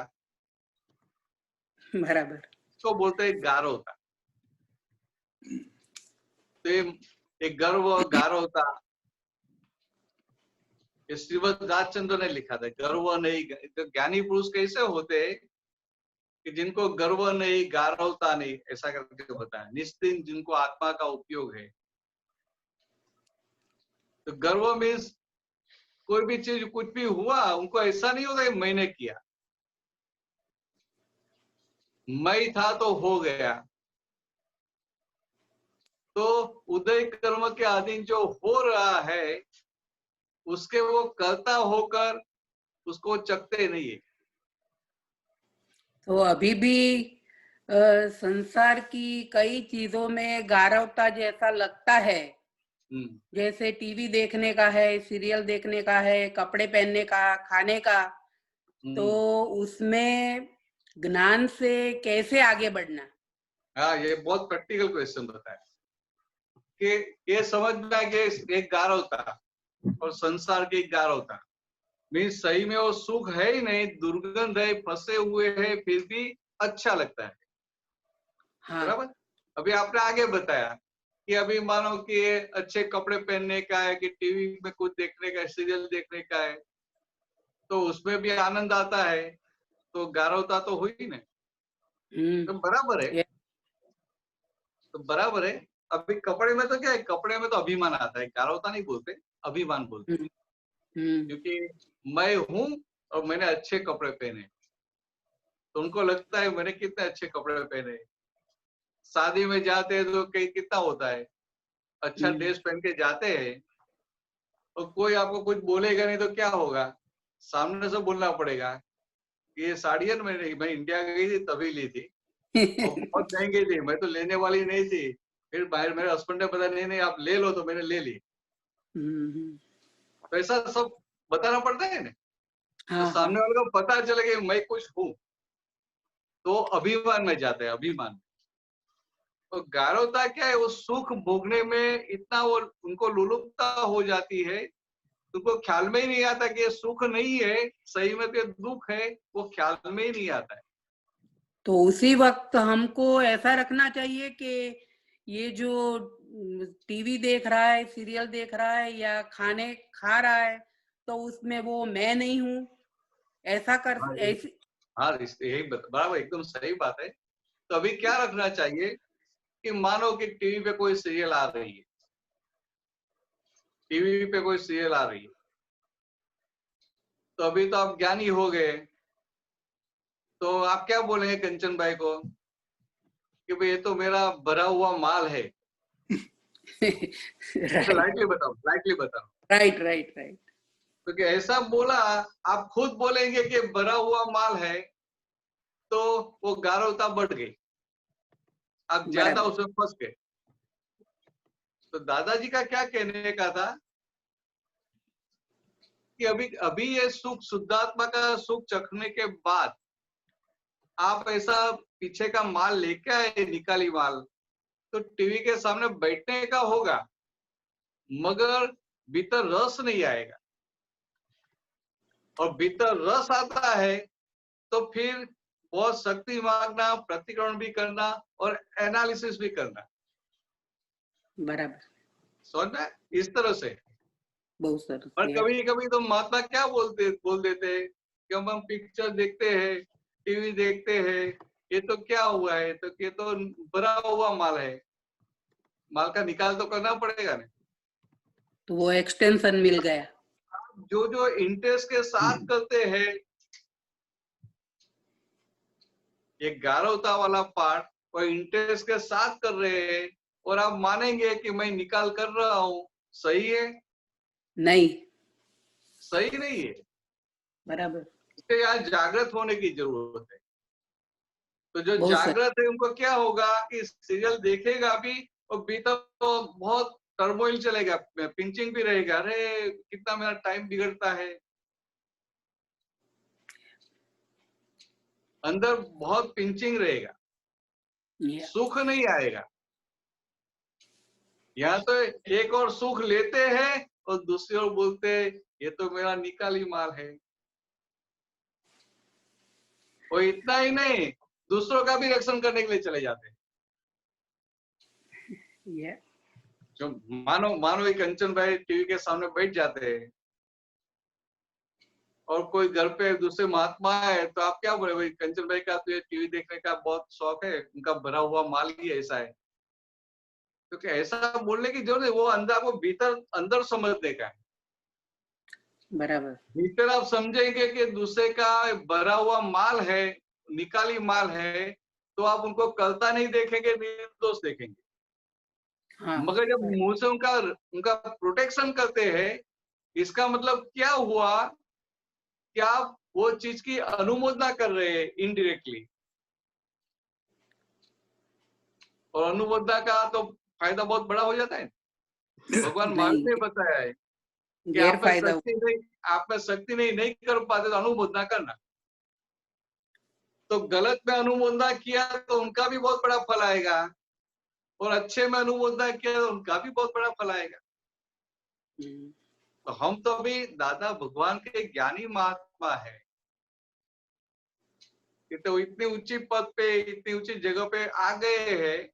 बराबर। तो बोलते हैं गारवता। तो एक गर्व गारवता, ये श्रीमद राजचंद्र ने लिखा था। गर्व नहीं, तो ज्ञानी पुरुष कैसे होते हैं कि जिनको गर्व नहीं, गारवता नहीं, ऐसा करके बताया। निश्चिंत जिनको आत्मा का उपयोग है। तो गर्व मीन्स कोई भी चीज कुछ भी हुआ, उनको ऐसा नहीं होता कि मैंने किया, मैं था तो हो गया। तो उदय कर्म के अधीन जो हो रहा है, उसके वो कर्ता होकर उसको चकते नहीं है। तो अभी भी संसार की कई चीजों में गारवता जैसा लगता है, जैसे टीवी देखने का है, सीरियल देखने का है, कपड़े पहनने का, खाने का। तो उसमें ज्ञान से कैसे आगे बढ़ना? हाँ, ये बहुत प्रैक्टिकल क्वेश्चन बताया कि ये समझ में आ गया एक गारवता और संसार की एक गारवता मीन्स सही में वो सुख है ही नहीं, दुर्गंध है, फंसे हुए है, फिर भी अच्छा लगता है। हाँ। बराबर। अभी आपने आगे बताया कि अभी मानो कि अच्छे कपड़े पहनने का है, कि टीवी में कुछ देखने का है, सीरियल देखने का है, तो उसमें भी आनंद आता है, तो गारवता तो हुई नहीं। तो बराबर है। तो बराबर है। अभी कपड़े में तो क्या है, कपड़े में तो अभिमान आता है, गारवता नहीं बोलते, अभिमान बोलते। क्योंकि मैं हूं और मैंने अच्छे कपड़े पहने, तो उनको लगता है मैंने कितने अच्छे कपड़े पहने। शादी में जाते हैं तो कहीं कितना होता है, अच्छा ड्रेस पहन के जाते हैं, और कोई आपको कुछ बोलेगा नहीं तो क्या होगा, सामने से बोलना पड़ेगा ये साड़ी है ना, मैं इंडिया गई थी तभी ली थी और बहुत महंगी थी, मैं तो लेने वाली नहीं थी। फिर बाहर मेरे हस्बैंड ने बताया नहीं नहीं आप ले लो, तो मैंने ले ली। तो ऐसा सब बताना पड़ता है ना, तो सामने वाले को पता चले कि मैं कुछ हूँ, तो अभिमान में जाते हैं, अभिमान। तो गारवता क्या है, वो सुख भोगने में इतना वो उनको लुलुपता हो जाती है, उनको ख्याल में ही नहीं आता कि ये सुख नहीं है, सही में तो दुख है, वो ख्याल में ही नहीं आता है। तो उसी वक्त हमको ऐसा रखना चाहिए कि ये जो टीवी देख रहा है, सीरियल देख रहा है या खाने खा रहा है, तो उसमें वो मैं नहीं हूँ, ऐसा कर ऐसी। हाँ, यही बराबर, एकदम सही बात है। तो अभी क्या रखना चाहिए कि मानो कि टीवी पे कोई सीरियल आ रही है, टीवी पे कोई सीरियल आ रही है, तो अभी तो आप ज्ञानी हो गए, तो आप क्या बोलेंगे कंचन भाई को कि भाई ये तो मेरा भरा हुआ माल है। लाइटली बताओ, लाइटली बताओ। Right right right. क्योंकि ऐसा बोला, आप खुद बोलेंगे कि भरा हुआ माल है, तो वो गारवता बढ़ गई, आप ज्यादा उसमें फंस गए। तो दादाजी का क्या कहने का था कि अभी ये सुख, शुद्धात्मा का सुख चखने के बाद आप ऐसा पीछे का माल लेके आए, निकाली माल, तो टीवी के सामने बैठने का होगा, मगर भीतर रस नहीं आएगा। और भीतर रस आता है तो फिर बहुत शक्ति मांगना, प्रतिक्रमण भी करना और एनालिसिस भी करना। बराबर, समझना, इस तरह से। बहुत सारा। और कभी कभी तो महात्मा क्या बोल देते हैं कि हम पिक्चर देखते हैं, टीवी देखते हैं, ये तो क्या हुआ है, तो ये तो भरा हुआ माल है, माल का निकाल तो करना पड़ेगा ना। तो वो एक्सटेंशन मिल गया। जो जो इंटरेस्ट के साथ करते हैं, ये गारवता वाला पार्ट, वो इंटरेस्ट के साथ कर रहे हैं, और आप मानेंगे कि मैं निकाल कर रहा हूं, सही है? नहीं, सही नहीं है। बराबर। इससे यहाँ जागृत होने की जरूरत है। तो जो जागृत है उनको क्या होगा कि सीरियल देखेगा भी, और भीतर तो बहुत टर्मोइल चलेगा, पिंचिंग भी रहेगा, अरे कितना मेरा टाइम बिगड़ता है, अंदर बहुत पिंचिंग रहेगा, सुख नहीं आएगा। यहाँ तो एक और सुख लेते हैं और दूसरी ओर बोलते हैं ये तो मेरा निकाली माल है। और इतना ही नहीं, दूसरों का भी रक्षण करने के लिए चले जाते हैं। जो मानो एक कंचन भाई टीवी के सामने बैठ जाते हैं, और कोई घर पे दूसरे महात्मा है, तो आप क्या बोले, भाई कंचन भाई का तो ये टीवी देखने का बहुत शौक है, उनका भरा हुआ माल ही ऐसा है। क्योंकि ऐसा बोलने की जरूरत है, वो अंदर आपको भीतर अंदर समझने का है। बराबर। भीतर आप समझेंगे कि दूसरे का भरा हुआ माल है, निकाली माल है, तो आप उनको करता नहीं देखेंगे, निर्दोष देखेंगे। हाँ, मगर जब मुंह से उनका प्रोटेक्शन करते हैं, इसका मतलब क्या हुआ कि आप वो चीज की अनुमोदना कर रहे हैं इनडायरेक्टली। और अनुमोदना का तो फायदा बहुत बड़ा हो जाता है। भगवान महावीर ने बताया है कि आप में शक्ति नहीं कर पाते तो अनुमोदना करना। तो गलत में अनुमोदना किया तो उनका भी बहुत बड़ा फल आएगा, और अच्छे में अनुमोदना किया तो उनका भी बहुत बड़ा फल आएगा। तो हम तो अभी दादा भगवान के ज्ञानी महात्मा है, तो इतनी ऊंची पद पे, इतनी ऊंची जगह पे आ गए हैं,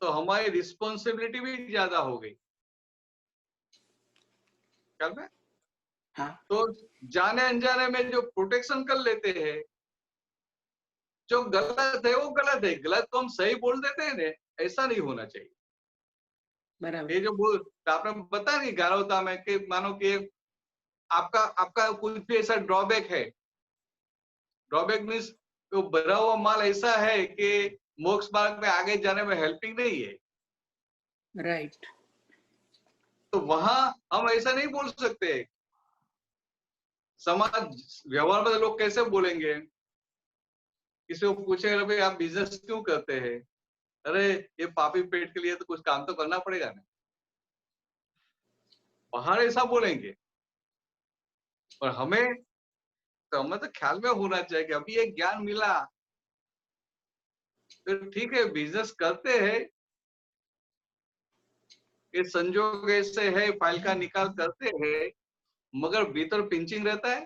तो हमारी रिस्पॉन्सिबिलिटी भी ज्यादा हो गई। ख्याल में? हाँ। तो जाने अनजाने में जो प्रोटेक्शन कर लेते हैं, जो गलत है वो गलत है, गलत तो हम सही बोल देते हैं ना, ऐसा नहीं होना चाहिए। बराबर। ये जो आपने बताया नहीं गारवता में कि मानो कि आपका आपका कुछ भी ऐसा ड्रॉबैक है, ड्रॉबैक मीन्स तो भरा हुआ माल ऐसा है कि मोक्ष मार्ग में आगे जाने में हेल्पिंग नहीं है, राइट। तो वहां हम ऐसा नहीं बोल सकते। समाज व्यवहार में लोग कैसे बोलेंगे? किसी को पूछेगा भाई आप बिजनेस क्यों करते हैं? अरे ये पापी पेट के लिए तो कुछ काम तो करना पड़ेगा ना। बाहर ऐसा बोलेंगे, और हमें तो ख्याल में होना चाहिए कि अभी ये ज्ञान मिला, तो ठीक है बिजनेस करते हैं, ये संजोग ऐसे है, फाइल का निकाल करते हैं, मगर भीतर पिंचिंग रहता है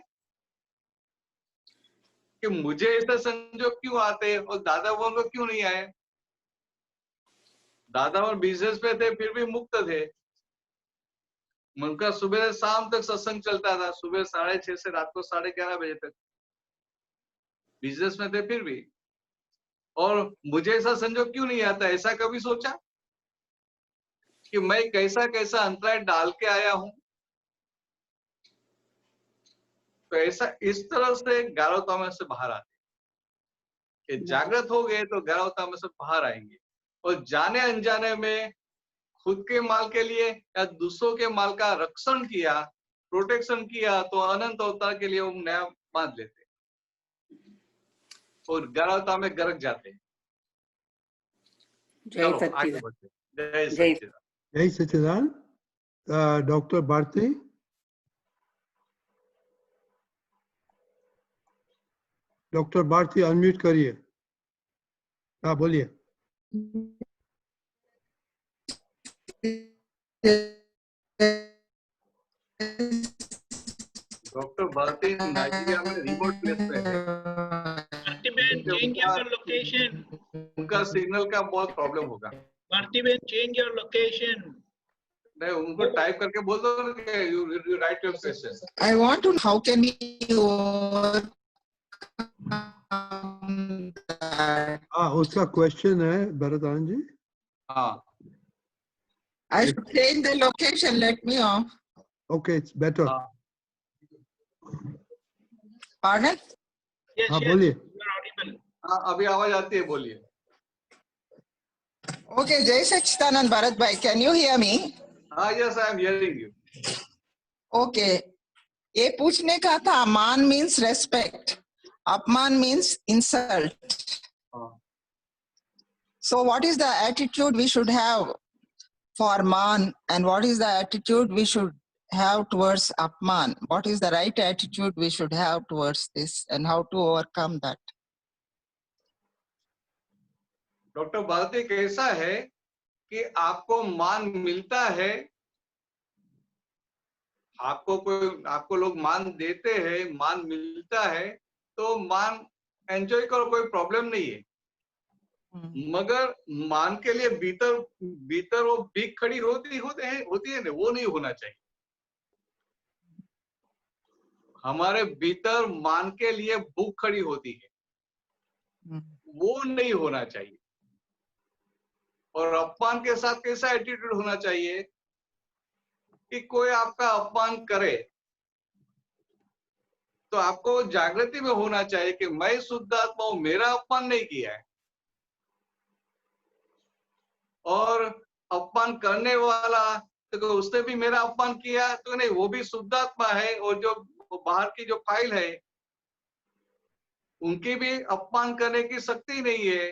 कि मुझे ऐसे संजोग क्यों आते हैं और दादा वो को क्यों नहीं आए। दादा और बिजनेस पे थे फिर भी मुक्त थे, उनका सुबह से शाम तक सत्संग चलता था, सुबह 6:30 से रात को 11:30 बजे तक बिजनेस में थे फिर भी। और मुझे ऐसा संजोग क्यों नहीं आता, ऐसा कभी सोचा कि मैं कैसा कैसा अंतराय डाल के आया हूं? तो ऐसा इस तरह से गारवता में से बाहर आते, जागृत हो गए तो गारवता में से बाहर आएंगे, और जाने अनजाने में खुद के माल के लिए या दूसरों के माल का रक्षण किया, प्रोटेक्शन किया, तो अनंत अवतार के लिए वो नया बांध लेते और गारवता में गरक जाते हैं। जय सच्चिदानंद। जय सच्चिदानंद। जय Sachchidanand. Doctor Bharti, doctor Bharti unmute करिए। हाँ बोलिए। डॉक्टर भारती नाइजीरिया में रिमोट प्लेस पे है, भारती बहन चेंज योर लोकेशन, उनका सिग्नल का बहुत प्रॉब्लम होगा। भारती बहन चेंज योर लोकेशन। नहीं, उनको टाइप करके बोल दो कि you write your question. I want to know how can we उसका क्वेश्चन है भरत आनंद जी। हाँ, I should change the location, let me off. Okay, it's better. Pardon? Yes, हाँ yes, बोलिए। you are audible. हाँ अभी आवाज आती है, बोलिए। Okay, Jai Sachidanand Bharat Bhai, can you hear me? हाँ, yes, I am hearing you. Okay, ये पूछने का था, मान means respect, अपमान means insult. So what is the attitude we should have for man, and what is the attitude we should have towards apman? What is the right attitude we should have towards this, and how to overcome that? Doctor Bharati, कैसा है कि आपको मान मिलता है, आपको लोग मान देते हैं, मान मिलता है, तो मान एंजॉय करो, कोई प्रॉब्लम नहीं है। मगर मान के लिए भीतर वो भीख खड़ी होती है ना, वो नहीं होना चाहिए। हमारे भीतर मान के लिए भूख खड़ी होती है, वो नहीं होना चाहिए। और अपमान के साथ कैसा एटीट्यूड होना चाहिए कि कोई आपका अपमान करे तो आपको जागृति में होना चाहिए कि मैं शुद्ध आत्मा हूं, मेरा अपमान नहीं किया है। और अपमान करने वाला तो उसने भी मेरा अपमान किया तो नहीं, वो भी शुद्ध आत्मा है, और जो बाहर की जो फाइल है उनकी भी अपमान करने की शक्ति नहीं है।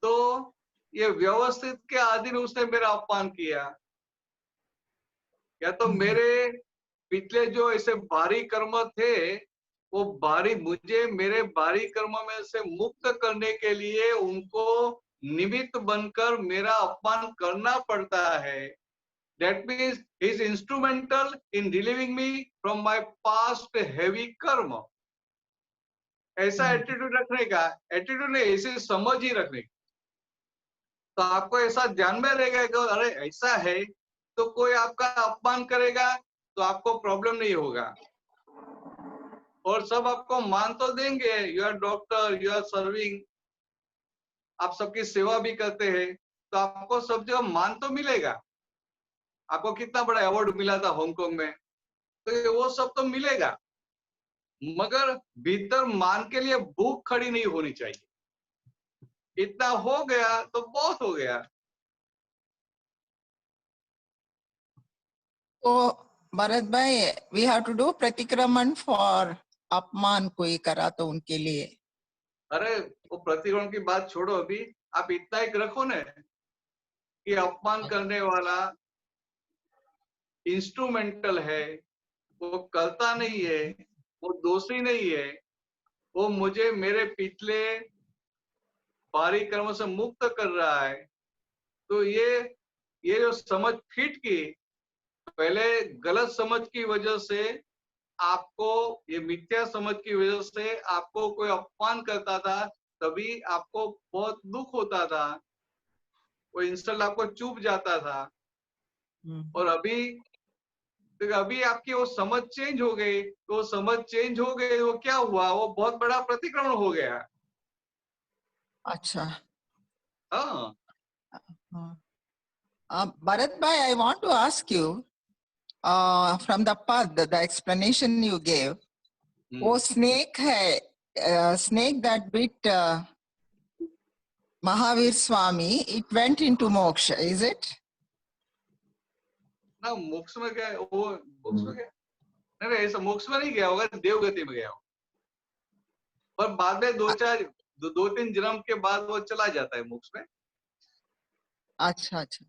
तो ये व्यवस्थित के अधीन उसने मेरा अपमान किया, या तो मेरे पिछले जो ऐसे भारी कर्म थे, वो मेरे भारी कर्म में से मुक्त करने के लिए उनको निमित्त बनकर मेरा अपमान करना पड़ता है। That means he is instrumental in relieving me from my past heavy karma. ऐसा एटीट्यूड रखने का, एटीट्यूड नहीं, ऐसी समझ ही रखने की। तो आपको ऐसा ध्यान में रहेगा कि अरे ऐसा है, तो कोई आपका अपमान करेगा तो आपको प्रॉब्लम नहीं होगा, और सब आपको मान तो देंगे, you are doctor, you are serving, आप सबकी सेवा भी करते हैं, तो आपको सब जगह मान तो मिलेगा। आपको कितना बड़ा अवार्ड मिला था हांगकांग में, तो ये वो सब तो मिलेगा, मगर भीतर मान के लिए भूख खड़ी नहीं होनी चाहिए। इतना हो गया तो बहुत हो गया। तो भरत भाई, we have to do प्रतिक्रमण for अपमान कोई करा तो उनके लिए। अरे वो प्रतिक्रमण की बात छोड़ो, अभी आप इतना एक रखो ना कि अपमान करने वाला इंस्ट्रूमेंटल है, वो करता नहीं है, वो दोषी नहीं है, वो मुझे मेरे पिछले पारी कर्मों से मुक्त कर रहा है। तो ये जो समझ फिट की, पहले गलत समझ की वजह से आपको, ये मिथ्या समझ की वजह से आपको कोई अपमान करता था, तभी आपको बहुत दुख होता था, वो इंसल्ट आपको चुभ जाता था। और अभी आपकी वो समझ चेंज हो गई, तो वो समझ चेंज हो गई, वो क्या हुआ, वो बहुत बड़ा प्रतिक्रमण हो गया। अच्छा। हाँ। Bharat bhai, I want to ask you, from the path, the explanation you gave, वो snake है, snake that bit Mahavir Swami, it went into moksha, is it? ना मोक्ष में गया वो, मोक्ष में गया नहीं, ऐसा मोक्ष में नहीं गया होगा, देवगति में गया होगा, पर बाद में दो तीन जन्म के बाद वो चला जाता है मोक्ष में। अच्छा अच्छा।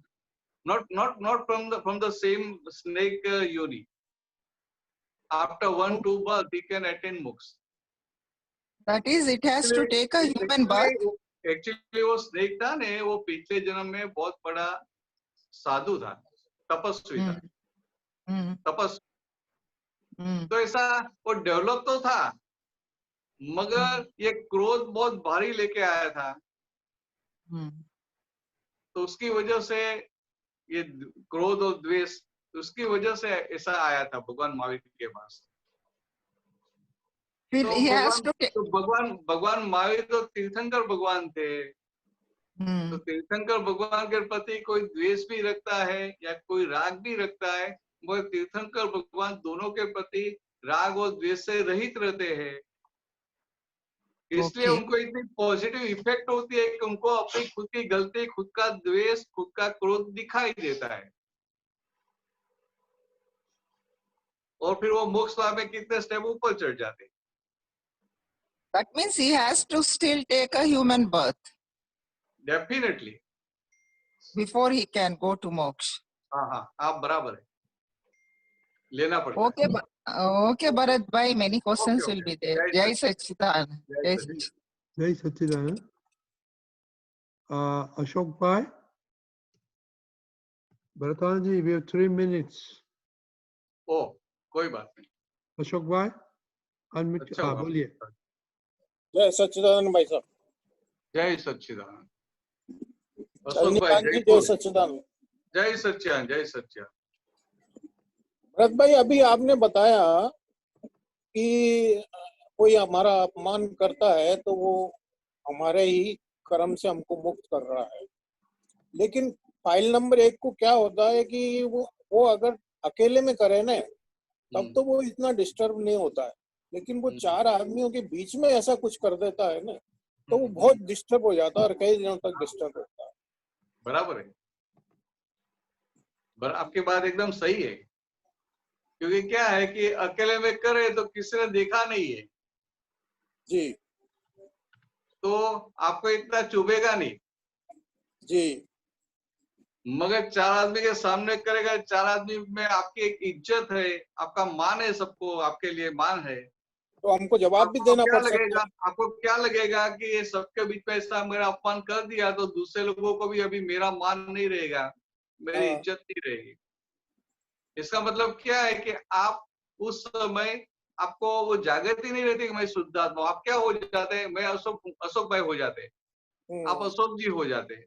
Not from the same snake yoni. After 1-2 birth, he can attain moksha. That is, it has to take a human birth. Actually वो snake था ने, वो पिछले जन्म में बहुत बड़ा साधु था, तपस्वी था, तपस्वी। तो ऐसा वो डेवलप तो था, मगर ये क्रोध बहुत भारी लेके आया था, तो उसकी वजह से ये क्रोध और द्वेष, उसकी वजह से ऐसा आया था भगवान महावीर के पास। तो भगवान महावीर तो तीर्थंकर भगवान थे, तो तीर्थंकर भगवान के प्रति कोई द्वेष भी रखता है या कोई राग भी रखता है, मगर तीर्थंकर भगवान दोनों के प्रति राग और द्वेष से रहित रहते हैं। इसलिए उनको इतनी पॉजिटिव इफेक्ट होती है कि उनको अपनी खुद की गलती, खुद का द्वेष, खुद का क्रोध दिखाई देता है, और फिर वो मोक्ष में कितने स्टेप ऊपर चढ़ जाते हैं। That means he has to still take a human birth. Definitely. Before he can go to moksha. हाँ, आप बराबर है, लेना पड़ता है। Okay, Bharat bhai, many questions will be there. Jai Sachidanand. Jai Sachidanand. Ashok bhai, Bharatanand ji, we have 3 minutes. Oh, कोई बात नहीं। अशोक भाई, अनम्यूट बोलिए। जय सच्चिदानंद भाई साहब। जय सच्चिदानंद। अशोक भाई जय सच्चिदानंद। जय सच्चिदानंद, जय सच्चिदानंद। भरत भाई, अभी आपने बताया कि कोई हमारा अपमान करता है तो वो हमारे ही कर्म से हमको मुक्त कर रहा है, लेकिन फाइल नंबर 1 को क्या होता है कि वो अगर अकेले में करे ना, तब तो वो इतना डिस्टर्ब नहीं होता है, लेकिन वो 4 आदमियों के बीच में ऐसा कुछ कर देता है ना, तो वो बहुत डिस्टर्ब हो जाता है और कई दिनों तक डिस्टर्ब होता है। बराबर है, आपकी बात एकदम सही है, क्योंकि क्या है कि अकेले में करे तो किसी ने देखा नहीं है जी, तो आपको इतना चुभेगा नहीं जी, मगर 4 आदमी के सामने करेगा, 4 आदमी में आपकी एक इज्जत है, आपका मान है, सबको आपके लिए मान है, तो हमको जवाब भी देना पड़ सकता है। आपको क्या लगेगा कि ये सबके बीच में ऐसा मेरा अपमान कर दिया तो दूसरे लोगों को भी अभी मेरा मान नहीं रहेगा, मेरी इज्जत नहीं रहेगी। इसका मतलब क्या है कि आप उस समय आपको वो जागृति नहीं रहती कि मैं शुद्धात्मा, आप क्या हो जाते हैं, मैं अशोक भाई हो जाते हैं, आप अशोक जी हो जाते हैं।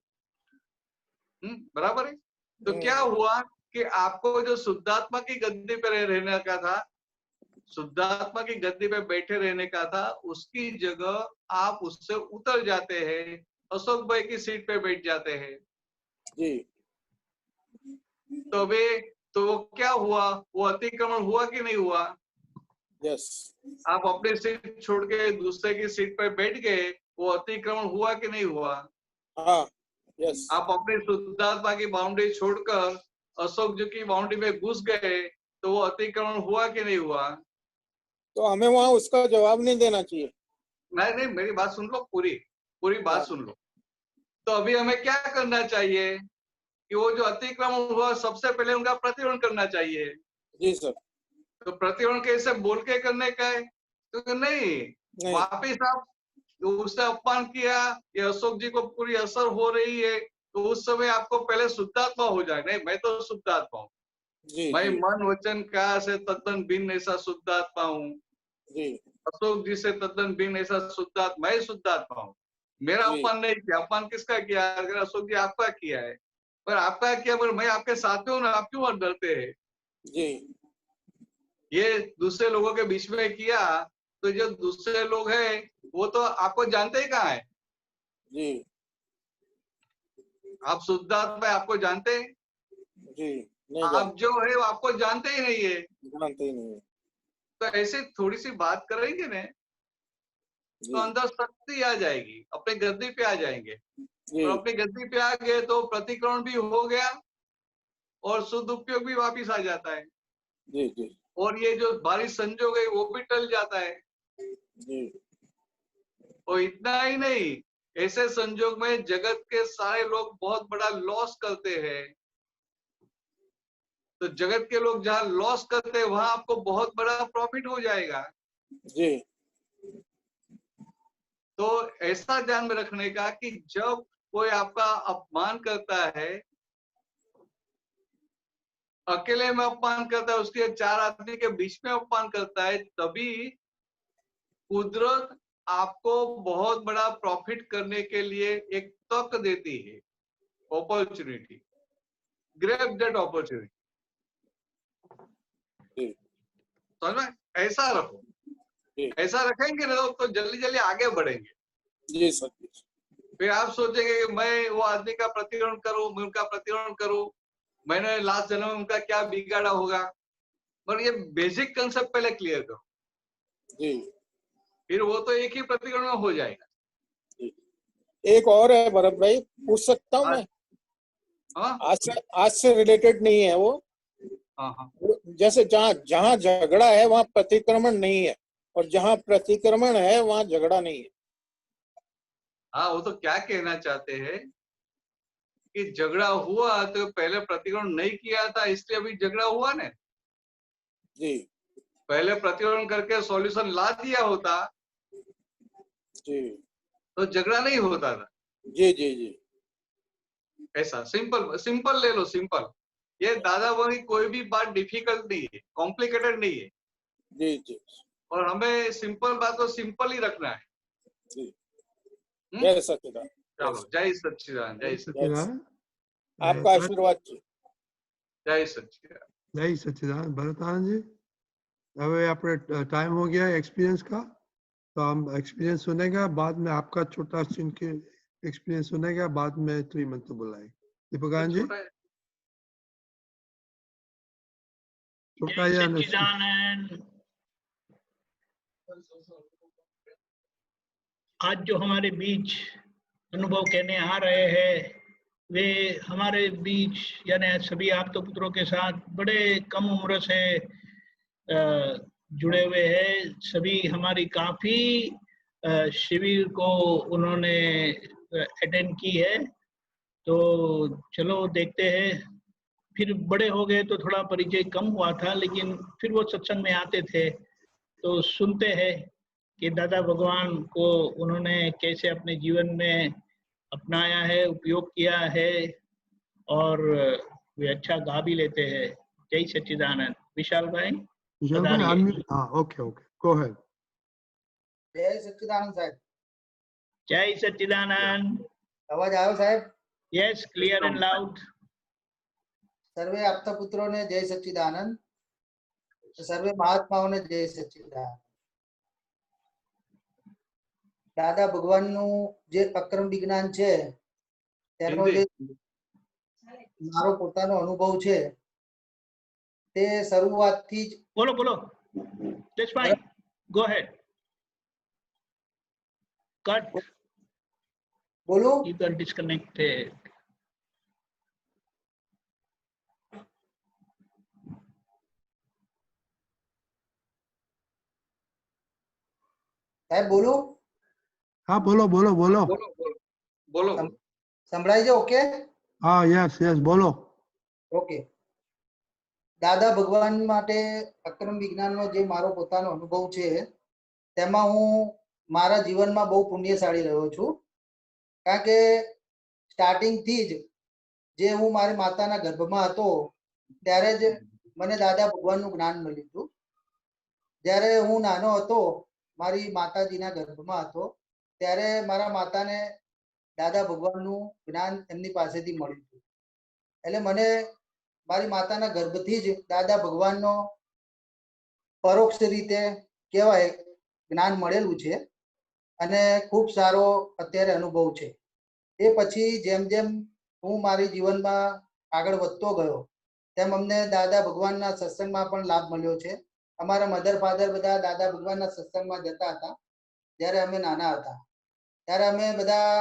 बराबर है। तो क्या हुआ कि आपको जो शुद्धात्मा की गद्दी पे रहने का था, शुद्धात्मा की गद्दी पे बैठे रहने का था, उसकी जगह आप उससे उतर जाते हैं, अशोक भाई की सीट पे बैठ जाते हैं जी। तो अभी तो वो क्या हुआ, वो अतिक्रमण हुआ कि नहीं हुआ? यस। आप अपनी सीट छोड़ के दूसरे की सीट पर बैठ गए, वो अतिक्रमण हुआ कि नहीं हुआ? हाँ, यस। आप अपनी शुद्धात्मा की बाउंड्री छोड़कर अशोक जी की बाउंड्री में घुस गए, तो वो अतिक्रमण हुआ कि नहीं हुआ? तो हमें वहाँ उसका जवाब नहीं देना चाहिए। नहीं नहीं, मेरी बात सुन लो, पूरी बात सुन लो। तो अभी हमें क्या करना चाहिए कि वो जो अतिक्रमण हुआ, सबसे पहले उनका प्रतिरोध करना चाहिए। जी सर। तो प्रतिरोध कैसे बोल के करने का है? तो नहीं, वापिस आप उसने अपमान किया, ये अशोक जी को पूरी असर हो रही है, तो उस समय आपको पहले शुद्धात्मा हो जाए। नहीं, मैं तो शुद्धात्मा हूँ, मैं मन वचन काया से तद्दन भिन्न ऐसा शुद्धात्मा हूँ। अशोक जी से तद्दन भिन्न ऐसा शुद्धात्मा, मैं शुद्धात्मा हूँ। मेरा अपमान नहीं किया। अपमान किसका किया? अगर अशोक जी आपका किया है, पर आपका किया, पर मैं आपके साथ में हूँ ना, आप क्यों डरते हैं? ये दूसरे लोगों के बीच में किया, तो जो दूसरे लोग हैं वो तो आपको जानते ही कहाँ है? जी। आप शुद्धात्मा आपको जानते हैं? जी नहीं आप जो है वो आपको जानते ही नहीं है। जानते ही नहीं है। तो ऐसे थोड़ी सी बात करेंगे ना, तो अंदर शक्ति आ जाएगी, अपने गद्दी पे आ जाएंगे। और अपनी गद्दी पे आ गए तो प्रतिक्रमण भी हो गया और शुद्ध उपयोग भी वापिस आ जाता है। जी जी। और ये जो बारिश संजोग है वो भी टल जाता है। जी। और इतना ही नहीं, ऐसे संजोग में जगत के सारे लोग बहुत बड़ा लॉस करते हैं। तो जगत के लोग जहाँ लॉस करते हैं, वहां आपको बहुत बड़ा प्रॉफिट हो जाएगा। जी। तो ऐसा ध्यान में रखने का कि जब कोई आपका अपमान करता है, अकेले में अपमान करता है, उसके चार आदमी के बीच में अपमान करता है, तभी कुदरत आपको बहुत बड़ा प्रॉफिट करने के लिए एक तक देती है, अपॉर्चुनिटी। Grab that opportunity. समझ में? ऐसा रखो, ऐसा रखेंगे ना तो जल्दी जल्दी आगे बढ़ेंगे। जी सर। फिर आप सोचेंगे कि मैं वो आदमी का प्रतिरोध करूं, मैं उनका प्रतिरोध करूं, मैंने लास्ट जन्म में उनका क्या बिगाड़ा होगा। पर ये बेसिक कंसेप्ट पहले क्लियर करो, जी। फिर वो तो एक ही प्रतिरोध में हो जाएगा। एक और है भरत भाई, पूछ सकता हूँ मैं? आज से रिलेटेड नहीं है वो। जैसे जहाँ जहाँ झगड़ा है वहाँ प्रतिक्रमण नहीं है, और जहाँ प्रतिक्रमण है वहाँ झगड़ा नहीं है। हाँ, वो तो क्या कहना चाहते हैं कि झगड़ा हुआ तो पहले प्रतिक्रमण नहीं किया था, इसलिए अभी झगड़ा हुआ ना। जी। पहले प्रतिक्रमण करके सॉल्यूशन ला दिया होता जी तो झगड़ा नहीं होता था। जी जी जी। ऐसा सिंपल सिंपल ले लो, सिंपल। ये दादा वाली कोई भी बात डिफिकल्ट नहीं है, कॉम्प्लिकेटेड नहीं है। जी जी। और हमें सिंपल बात को सिंपल ही रखना है। जी। जय सच्चिदानंद। चलो, जय सच्चिदानंद, जय सच्चिदानंद। आपका आशीर्वाद जी। जय सच्चिदानंद। जय सच्चिदानंद। भरतानंद जी, હવે આપણે टाइम हो गया एक्सपीरियंस का, तो हम एक्सपीरियंस सुनेगा, बाद में आपका छोटा सुन के एक्सपीरियंस सुनेगा, बाद में त्रिमंत्र बुलाए। दीपकानंद जी, छोटा या सच्चिदानंद। आज जो हमारे बीच अनुभव कहने आ रहे हैं, वे हमारे बीच यानी सभी आप्त पुत्रों के साथ बड़े कम उम्र से जुड़े हुए हैं। सभी हमारी काफी शिविर को उन्होंने अटेंड की है। तो चलो देखते हैं, फिर बड़े हो गए तो थोड़ा परिचय कम हुआ था, लेकिन फिर वो सत्संग में आते थे तो सुनते हैं कि दादा भगवान को उन्होंने कैसे अपने जीवन में अपनाया है, उपयोग किया है, और वे अच्छा गा भी लेते हैं। जय सच्चिदानंद। विशाल भाई, हाँ, ओके ओके, गो अहेड। जय सच्चिदानंद साहब। जय सच्चिदानंद। आवाज आयो साहब? Yes, clear and loud. सर्वे आपता पुत्रों ने जय सच्चिदानंद, सर्वे महात्माओं ने जय सच्चिदानंद। दादा भगवान નું જે અક્રમ વિજ્ઞાન છે તેનો જે મારો પોતાનો અનુભવ છે તે શરૂઆતથી જ બોલો બોલો. That's fine. Go ahead. Cut. બોલો. You got disconnected. સાહેબ બોલો. હા બોલો બોલો બોલો. બોલો. સંભળાય છે? ઓકે. હા યસ યસ બોલો. ઓકે. દાદા ભગવાન માટે અક્રમ વિજ્ઞાનનો જે મારો પોતાનો અનુભવ છે તેમાં હું મારા જીવનમાં બહુ પુણ્યશાળી રહ્યો છું. કારણ કે સ્ટાર્ટિંગથી જ જે હું મારી માતાના ગર્ભમાં હતો ત્યારે જ મને દાદા ભગવાનનું જ્ઞાન મળ્યું હતું. જ્યારે હું નાનો હતો, મારી માતાજીના ગર્ભમાં હતો, ત્યારે મારા માતાને દાદા ભગવાનનું જ્ઞાન એમની પાસેથી મળ્યું હતું. એટલે મને મારી માતાના ગર્ભથી જ દાદા ભગવાનનો પરોક્ષ રીતે કહેવાય જ્ઞાન મળેલું છે અને ખૂબ સારો અત્યારે અનુભવ છે. એ પછી જેમ જેમ હું મારી જીવનમાં આગળ વધતો ગયો તેમ અમને દાદા ભગવાનના સત્સંગમાં પણ લાભ મળ્યો છે. અમારા મધર ફાધર બધા દાદા ભગવાનના સત્સંગમાં જતા હતા જ્યારે અમે નાના હતા. ત્યારે અમે બધા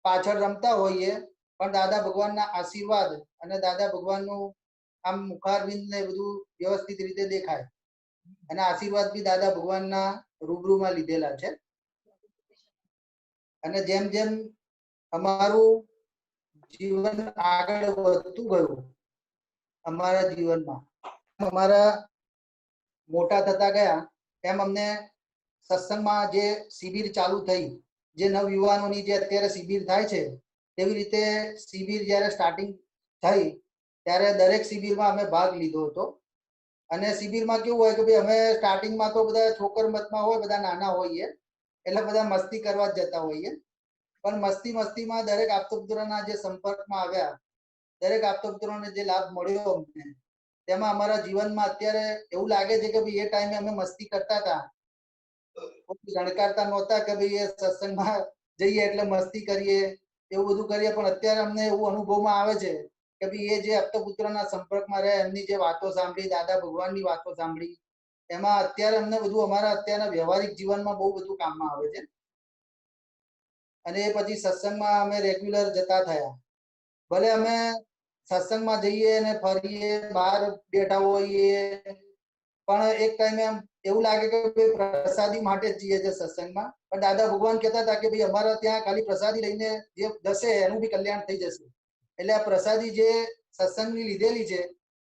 પાછળ રમતા હોઈએ પણ દાદા ભગવાનના આશીર્વાદ અને દાદા ભગવાનનું આમ મુખારવિંદ ને બધું વ્યવસ્થિત રીતે દેખાય અને આશીર્વાદ બી દાદા ભગવાનના રૂબરૂમાં લીધેલા છે. અને જેમ જેમ અમારું જીવન આગળ વધતું ગયું અમારા જીવનમાં, અમારા મોટા થતા ગયા તેમ અમને સત્સંગમાં જે શિબિર ચાલુ થઈ, જે નવયુવાનોની જે અત્યારે શિબિર થાય છે તેવી રીતે શિબિર જ્યારે સ્ટાર્ટિંગ થઈ ત્યારે દરેક શિબિરમાં અમે ભાગ લીધો હતો. અને શિબિરમાં કેવું હોય કે ભાઈ અમે સ્ટાર્ટિંગમાં તો બધા છોકર મતમાં હોય, બધા નાના હોઈએ એટલે બધા મસ્તી કરવા જ જતા હોઈએ. પણ મસ્તીમાં દરેક આપતપુત્રોના જે સંપર્કમાં આવ્યા, દરેક આપતપુત્રોને જે લાભ મળ્યો અમને, તેમાં અમારા જીવનમાં અત્યારે એવું લાગે છે કે ભાઈ એ ટાઈમે અમે મસ્તી કરતા હતા, ગણકારતા નહોતા કે ભાઈ એ સત્સંગમાં જઈએ એટલે મસ્તી કરીએ, એવું બધું કરીએ. પણ અત્યારે અમને એવું અનુભવમાં આવે છે કે ભાઈ એ જે આપતપુત્રોના સંપર્કમાં રહ્યા, એમની જે વાતો સાંભળી, દાદા ભગવાનની વાતો સાંભળી, એમાં અત્યારે અમને બધું અમારા અત્યારના વ્યવહારિક જીવનમાં બહુ બધું કામમાં આવે છે. અને એ પછી સત્સંગમાં અમે રેગ્યુલર જતા થયા. ભલે અમે સત્સંગમાં જઈએ અને ફરીએ, બહાર બેઠા હોઈએ, પણ એક ટાઈમે એમ એવું લાગે કે પ્રસાદી માટે જ જઈએ છે સત્સંગમાં. પણ દાદા ભગવાન કહેતા હતા કે ભાઈ અમારા ત્યાં ખાલી પ્રસાદી લઈને જે જશે એનું બી કલ્યાણ થઈ જશે. એટલે આ પ્રસાદી જે સત્સંગની લીધેલી છે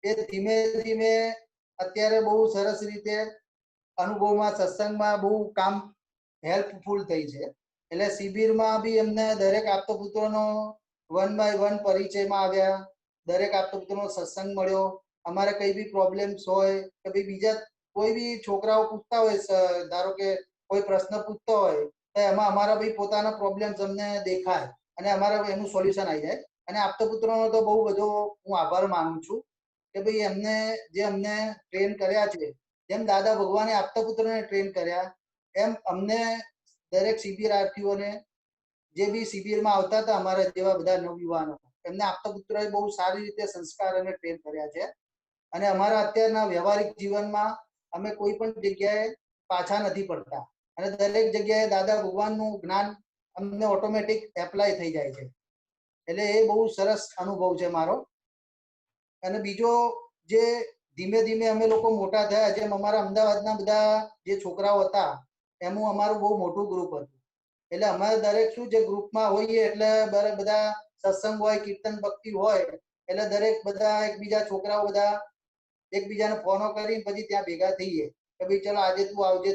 એ ધીમે ધીમે અત્યારે બહુ સરસ રીતે અનુભવમાં, સત્સંગમાં બહુ કામ હેલ્પફુલ થઈ છે. એટલે શિબિરમાં બી એમને દરેક આપતપુત્રોનો 1 by 1 પરિચયમાં આવ્યા, દરેક આપતપુત્રોનો સત્સંગ મળ્યો. અમારે કઈ બી પ્રોબ્લેમ્સ હોય કે ભાઈ બીજા કોઈ બી છોકરાઓ પૂછતા હોય, ધારો કે કોઈ પ્રશ્ન પૂછતો હોય તો એમાં અમારા ભાઈ પોતાના પ્રોબ્લેમ્સ અમને દેખાય અને અમારે એનું સોલ્યુશન આવી જાય. અને આપતપુત્રોનો તો બહુ બધો હું આભાર માનું છું કે ભાઈ એમને જે અમને ટ્રેન કર્યા છે, જેમ દાદા ભગવાને આપતપુત્રોને ટ્રેન કર્યા એમ અમને દરેક શિબિરાર્થીઓને જે બી શિબિરમાં આવતા હતા અમારા જેવા બધા નવયુવાનો, એમને આપતપુત્રોએ બહુ સારી રીતે સંસ્કાર અને ટ્રેન કર્યા છે. અને અમારા અત્યારના વ્યવહારિક જીવનમાં અમે કોઈ પણ જગ્યાએ પાછા નથી પડતા અને દરેક જગ્યાએ દાદા ભગવાનનું જ્ઞાન અમને ઓટોમેટિક એપ્લાય થઈ જાય છે. એટલે એ બહુ સરસ અનુભવ છે મારો. અને બીજો જે ધીમે ધીમે અમે લોકો મોટા થયા, જેમ અમારા અમદાવાદના બધા જે છોકરાઓ હતા એનું અમારું બહુ મોટું ગ્રુપ હતું. એટલે અમારે દરેક શું છે ગ્રુપમાં હોઈએ એટલે બધા સત્સંગ હોય, કીર્તન ભક્તિ હોય એટલે દરેક બધા એકબીજા છોકરાઓ બધા એકબીજાને ફોનો કરીને પછી ત્યાં ભેગા થઈએ કે ભાઈ ચલો આજે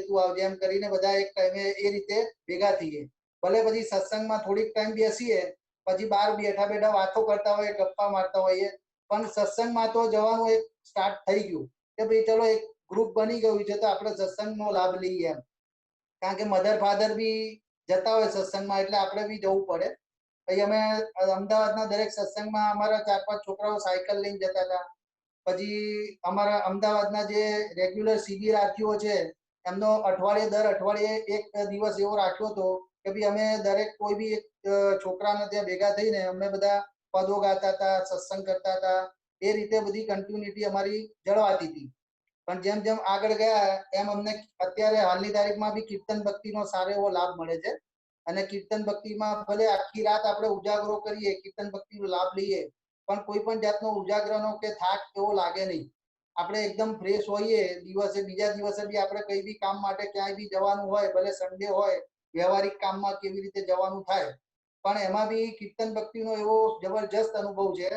તું આવજે એમ કરીને બધા એક ટાઈમે એ રીતે ભેગા થઈએ. ભલે પછી સત્સંગમાં થોડીક ટાઈમ બેસીએ, પછી બહાર બેઠા બેઠા વાતો કરતા હોઈએ, ગપ્પા મારતા હોઈએ, પણ સત્સંગમાં તો જવાનું એક સ્ટાર્ટ થઈ ગયું કે ભાઈ ચલો એક ગ્રુપ બની ગયું છે તો આપણે સત્સંગનો લાભ લઈએ એમ. કારણ કે મધર ફાધર બી જતા હોય સત્સંગમાં એટલે આપણે બી જવું પડે. પછી અમે અમદાવાદના દરેક સત્સંગમાં અમારા 4-5 છોકરાઓ સાયકલ લઈને જતા હતા. પછી અમારા અમદાવાદના જે રેગ્યુલર શિબિરાર્થીઓ છે એમનો દર અઠવાડિયે એક દિવસ એવો રાખ્યો હતો કે ભાઈ અમે દરેક કોઈ બી એક છોકરાને ત્યાં ભેગા થઈને અમે બધા પદો ગાતા હતા, સત્સંગ કરતા હતા, એ રીતે બધી કન્ટિન્યુટી અમારી જળવાતી હતી. પણ જેમ જેમ આગળ ગયા એમ અમને અત્યારે હાલની તારીખમાં બી કીર્તન ભક્તિનો સારો એવો લાભ મળે છે. અને કીર્તન ભક્તિમાં ભલે આખી રાત આપણે ઉજાગરો કરીએ, કીર્તન ભક્તિનો લાભ લઈએ, પણ કોઈ પણ જાતનો ઉજાગરનો કે થાક એવો લાગે નહીં. આપણે એકદમ ફ્રેશ હોઈએ. દિવસે બીજા દિવસે બી આપણે કઈ બી કામ માટે ક્યાંય બી જવાનું હોય, ભલે સન્ડે હોય, વ્યવહારિક કામમાં કેવી રીતે જવાનું થાય, પણ એમાં બી કીર્તન ભક્તિનો એવો જબરજસ્ત અનુભવ છે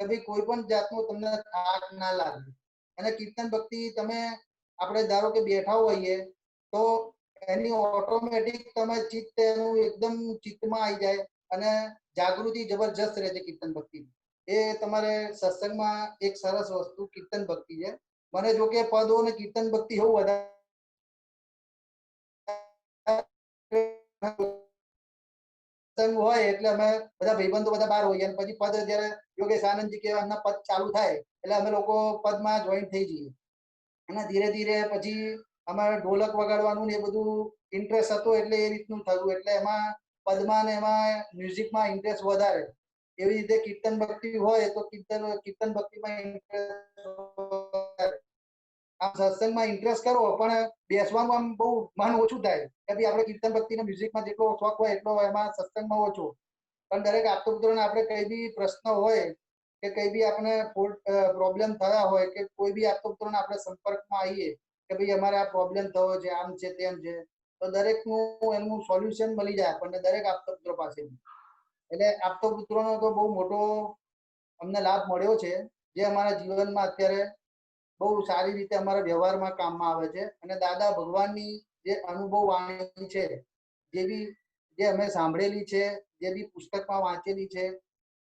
કે ભાઈ કોઈ પણ જાતનો તમને થાક ના લાગે. અને કીર્તન ભક્તિ તમે આપણે ધારો કે બેઠા હોઈએ તો એની ઓટોમેટિક તમે ચિત્ત એનું એકદમ ચિત્તમાં આવી જાય અને જાગૃતિ જબરજસ્ત રહે છે કીર્તન ભક્તિ. એ તમારે સત્સંગમાં એક સરસ વસ્તુ કીર્તન ભક્તિ છે. મને જો કે પદો અને કીર્તન ભક્તિ એવું વધારે હોય એટલે અમે બધા ભાઈબંધો બધા બહાર હોઈએ અને પછી પદ જયારે યોગેશ આનંદજી કે એમના પદ ચાલુ થાય એટલે અમે લોકો પદમાં જોઈન્ટ થઈ જઈએ. અને ધીરે ધીરે પછી અમારે ઢોલક વગાડવાનું ને એ બધું ઇન્ટરેસ્ટ હતો એટલે એ રીતનું થયું. એટલે એમાં પદમાં ને એમાં મ્યુઝિકમાં ઇન્ટરેસ્ટ વધારે. એવી રીતે કીર્તન ભક્તિ હોય તો કીર્તન ભક્તિમાં ઇન્ટરેસ્ટ, આમ સત્સંગમાં ઇન્ટરેસ્ટ કરો પણ બેસવાનું આમ બહુ મન ઓછું થાય કે ભાઈ આપણે કીર્તન ભક્તિ ને મ્યુઝિકમાં જેટલો શોખ હોય એટલો એમાં સત્સંગમાં ઓછો. પણ દરેક આપતોપુત્રોને આપણે કઈ બી પ્રશ્ન હોય કે કઈ બી આપણે પ્રોબ્લેમ થયા હોય કે કોઈ બી આપતોપુત્રોને આપણે સંપર્કમાં આવીએ કે ભાઈ અમારે આ પ્રોબ્લેમ થયો છે, આમ છે તેમ છે, તો દરેકનું એનું સોલ્યુશન મળી જાય આપણને દરેક આપતોપુત્રો પાસેથી. એટલે આપતોપુત્રોનો તો બહુ મોટો અમને લાભ મળ્યો છે જે અમારા જીવનમાં અત્યારે બહુ સારી રીતે અમારા વ્યવહારમાં કામમાં આવે છે. અને દાદા ભગવાનની જે અનુભવ વાણી છે, જે અમે સાંભળેલી છે, જે બી પુસ્તકમાં વાંચેલી છે,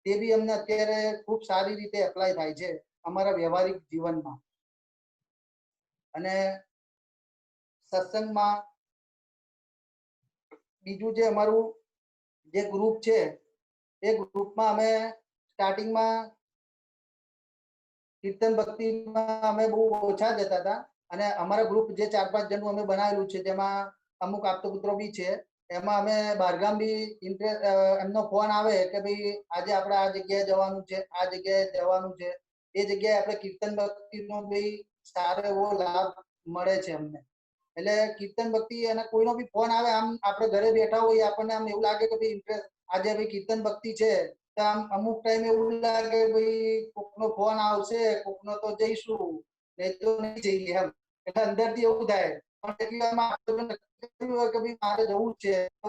તે બી અમને અત્યારે ખૂબ સારી રીતે એપ્લાય થાય છે અમારા વ્યવહારિક જીવનમાં. અને સત્સંગમાં બીજું જે અમારું જે ગ્રુપ છે એ ગ્રુપમાં અમે સ્ટાર્ટિંગમાં કીર્તન ભક્તિમાં અમે બહુ ઓછા જતા હતા. અને અમારા ગ્રુપ જે 4-5 જણનું અમે બનાવેલું છે તેમાં અમુક આપતોપુત્રો બી છે. એમાં અમે બહારગામ બી એમનો ફોન આવે કે ભાઈ આજે આપણે આ જગ્યાએ જવાનું છે, આ જગ્યાએ જવાનું છે, એ જગ્યાએ આપણે કીર્તન ભક્તિનો બી સારો એવો લાભ મળે છે અમને. એટલે કીર્તન ભક્તિ અને કોઈનો બી ફોન આવે, આમ આપણે ઘરે બેઠા હોઈએ આપણને આમ એવું લાગે કે ભાઈ ઇન્ટરેસ્ટ આજે ભાઈ કીર્તન ભક્તિ છે તો આમ અમુક ટાઈમ એવું લાગે ભાઈ કોકનો ફોન આવશે, કોકનો તો જઈશું, નહીં તો નહીં જઈએ એમ. એટલે અંદરથી એવું થાય. પણ એટલી વારમાં હોય કે ભાઈ મારે જવું જ છે તો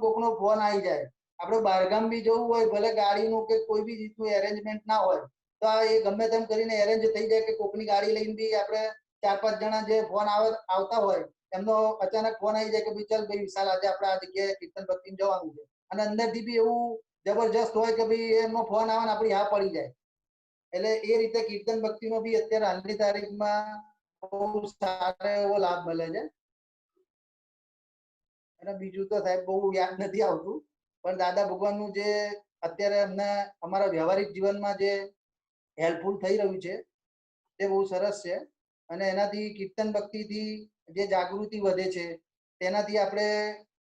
કોકનો ફોન આવી જાય. આપણે બહારગામ બી જવું હોય, ભલે ગાડીનું કે કોઈ બી રીતનું એરેન્જમેન્ટ ના હોય તો એ ગમે તેમ કરીને એરેન્જ થઈ જાય કે કોકની ગાડી લઈને બી આપણે 4-5 જણા જે ફોન આવતા હોય એમનો અચાનક ફોન આવી જાય કે ભાઈ ચાલ ભાઈ વિશાલ આજે આપણે આ જગ્યાએ કીર્તન ભક્તિ જવાનું છે. અને અંદરથી બી એવું જબરજસ્ત હોય કે ભાઈ એમનો ફોન આવે ને આપણી હા પડી જાય. એટલે એ રીતે કીર્તન ભક્તિનો બી અત્યારે હાલની તારીખમાં બહુ સારો એવો લાભ મળે છે. અને બીજું તો સાહેબ બહુ યાદ નથી આવતું, પણ દાદા ભગવાનનું જે અત્યારે અમને અમારા વ્યવહારિક જીવનમાં જે હેલ્પફુલ થઈ રહ્યું છે તે બહુ સરસ છે. અને એનાથી કીર્તન ભક્તિથી જે જાગૃતિ વધે છે તેનાથી આપણે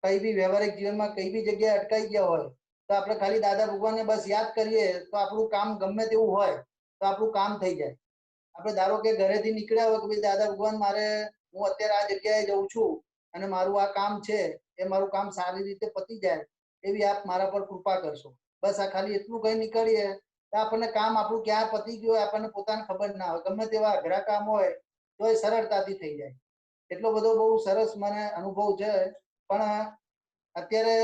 કઈ બી વ્યવહારિક જીવનમાં કઈ બી જગ્યાએ અટકાઈ ગયા હોય તો આપણે ખાલી દાદા ભગવાનને બસ યાદ કરીએ તો આપણું કામ ગમે તેવું હોય તો આપણું કામ થઈ જાય. આપણે ધારો કે ઘરેથી નીકળ્યા હોય કે ભાઈ દાદા ભગવાન મારે હું અત્યારે આ જગ્યાએ જઉં છું અને મારું આ કામ છે એ મારું કામ સારી રીતે પતી જાય એવી આપ મારા પર કૃપા કરશો. બસ આ ખાલી એટલું કઈ નીકળીએ તો આપણને કામ આપણું ક્યાં પતી ગયું હોય આપણને પોતાને ખબર ના હોય. ગમે તેવા અઘરા કામ હોય તો એ સરળતાથી થઈ જાય. એટલો બધો બહુ સરસ મને અનુભવ છે. પણ અત્યારે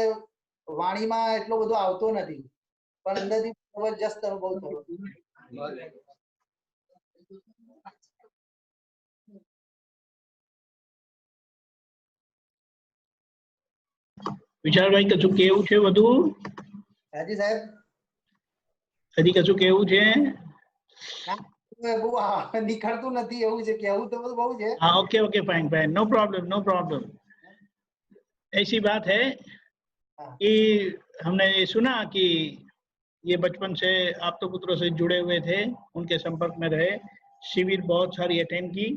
વાણીમાં એટલો બધો આવતો નથી, પણ અંદરથી જબરજસ્ત અનુભવ થયો. વિશાલભાઈ કશું કેવું છે બધું? હાજી સાહેબ, હજી કશું કેવું છે? બહુ નીકળતું નથી એવું છે, કેવું તો બહુ છે. हाँ okay okay fine fine no problem no problem. ऐसी बात है कि हमने ये सुना कि ये बचपन से आपतोपुत्रों से जुड़े हुए थे, उनके संपर्क में रहे, शिविर बहुत सारी अटेंड की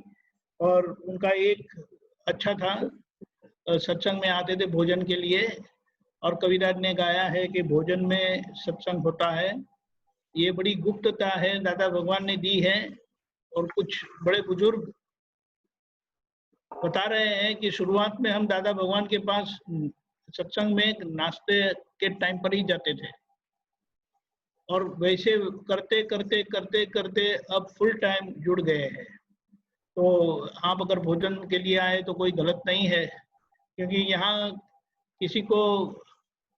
और उनका एक अच्छा था, सत्संग में आते थे भोजन के लिए और कविराज ने गाया है कि भोजन में सत्संग होता है ये बड़ी गुप्तता है, दादा भगवान ने दी है। और कुछ बड़े बुजुर्ग बता रहे हैं कि शुरुआत में हम दादा भगवान के पास सत्संग में नाश्ते के टाइम पर ही जाते थे, और वैसे करते करते करते करते अब फुल टाइम जुड़ गए हैं। तो आप अगर भोजन के लिए आए तो कोई गलत नहीं है, क्योंकि यहाँ किसी को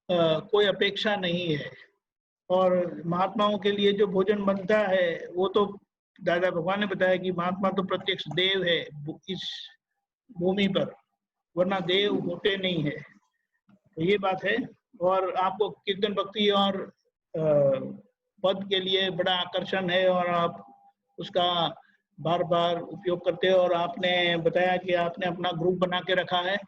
कोई अपेक्षा नहीं है। और महात्माओं के लिए जो भोजन बनता है वो तो दादा भगवान ने बताया कि महात्मा तो प्रत्यक्ष देव है इस भूमि पर, वरना देव होते नहीं है। तो ये बात है। और आपको कीर्तन भक्ति और पद के लिए बड़ा आकर्षण है, और आप उसका बार बार उपयोग करते हो। और आपने बताया कि आपने अपना ग्रुप बना के रखा है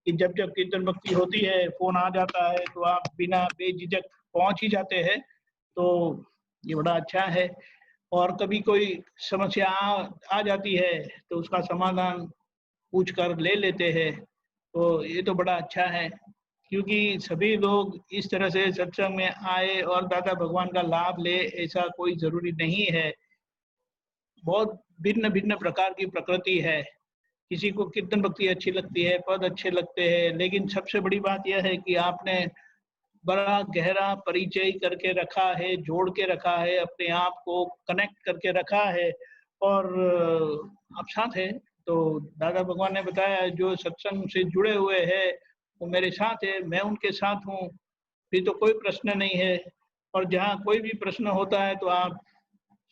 कि जब जब कीर्तन भक्ति होती है, फोन आ जाता है तो आप बिना बेझिझक पहुंच ही जाते हैं। तो ये बड़ा अच्छा है। और कभी कोई समस्या आ जाती है तो उसका समाधान पूछ कर ले लेते हैं। तो ये तो बड़ा अच्छा है, क्योंकि सभी लोग इस तरह से सत्संग में आए और दादा भगवान का लाभ ले, ऐसा कोई जरूरी नहीं है। बहुत भिन्न भिन्न प्रकार की प्रकृति है। किसी को कीर्तन भक्ति अच्छी लगती है, पद अच्छे लगते हैं, लेकिन सबसे बड़ी बात यह है कि आपने बड़ा गहरा परिचय करके रखा है, जोड़ के रखा है, अपने आप को कनेक्ट करके रखा है, और आप साथ है। तो दादा भगवान ने बताया जो सत्संग से जुड़े हुए हैं वो मेरे साथ है, मैं उनके साथ हूँ, फिर तो कोई प्रश्न नहीं है। और जहाँ कोई भी प्रश्न होता है तो आप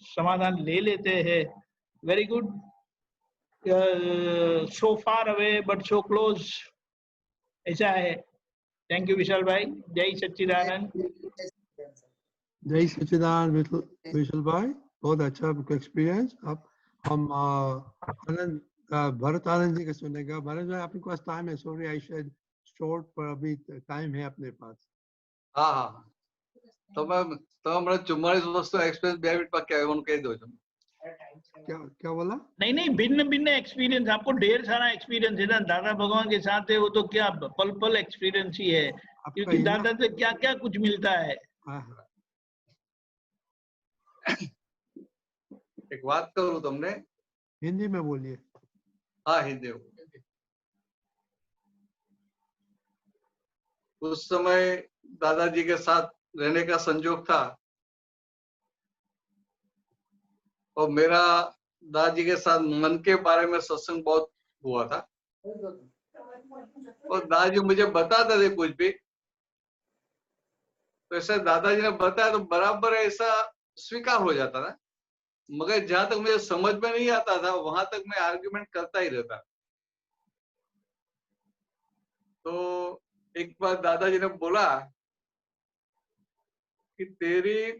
समाधान ले लेते हैं। Very good. So far away but so close, ऐसा है। थैंक यू विशाल भाई। जय सच्चिदानंद। जय सच्चिदानंद विशाल भाई, बहुत अच्छा आपका एक्सपीरियंस। अब हम आनंद भरत आनंद जी का सुनेगा। भरत भाई आपके पास टाइम है? सॉरी आई शेड शॉर्ट, पर अभी टाइम है अपने पास। हाँ हाँ, तो मैं 44 वर्ष एक्सपीरियंस 2 मिनट में क्या कह दो। क्या बोला? नहीं, भिन्न भिन्न एक्सपीरियंस, आपको ढेर सारा एक्सपीरियंस है ना, दादा भगवान के साथ है, वो तो क्या पल पल एक्सपीरियंस ही है, क्योंकि दादा से क्या क्या कुछ मिलता है। एक बात करूं तुमने, हिंदी में बोलिए। हाँ हिंदी में। उस समय दादाजी के साथ रहने का संजोग था, और मेरा दादाजी के साथ मन के बारे में सत्संग बहुत हुआ था, और दादाजी मुझे बताते थे कुछ भी, तो ऐसे दादाजी ने बताया तो बराबर ऐसा स्वीकार हो जाता था। मगर जहां तक मुझे समझ में नहीं आता था वहां तक मैं आर्ग्यूमेंट करता ही रहता। तो एक बार दादाजी ने बोला कि तेरी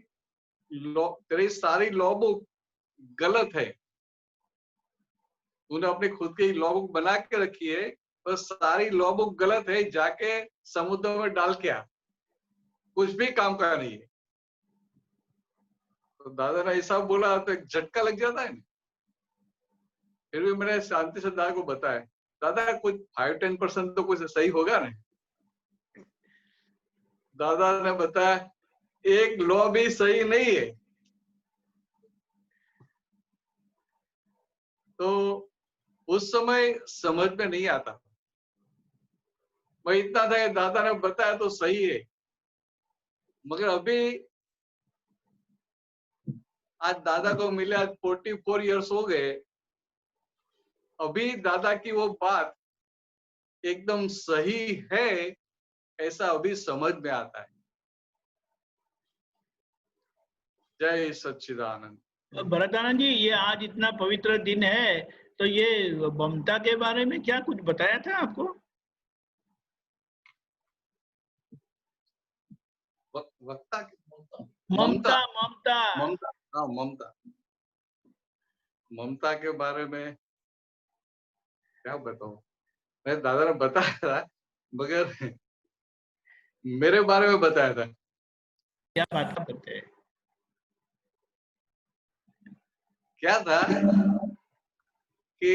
सारी लॉ बुक गलत है, तूने अपनी खुद की लॉ बुक बना के रखी है, पर सारी लॉ बुक गलत है, जाके समुद्र में डाल के आ, कुछ भी काम का नहीं है। तो दादा ने ऐसा बोला तो एक झटका लग जाता है। फिर भी मैंने शांति से दादा को बताया, दादा कुछ 5-10% तो कुछ सही होगा ना। दादा ने बताया एक लॉ भी सही नहीं है। तो उस समय समझ में नहीं आता, मैं इतना था कि दादा ने बताया तो सही है। मगर अभी आज दादा को मिले, आज 44 इयर्स हो गए, अभी दादा की वो बात एकदम सही है ऐसा अभी समझ में आता है। जय सच्चिदानंद। भरतानंद जी, ये आज इतना पवित्र दिन है, तो ये ममता के बारे में क्या कुछ बताया था आपको? वक्ता ममता हाँ ममता के बारे में क्या बताऊं। मैं दादा ने बताया था, मगर मेरे बारे में बताया था। क्या बात करते हैं? क्या था कि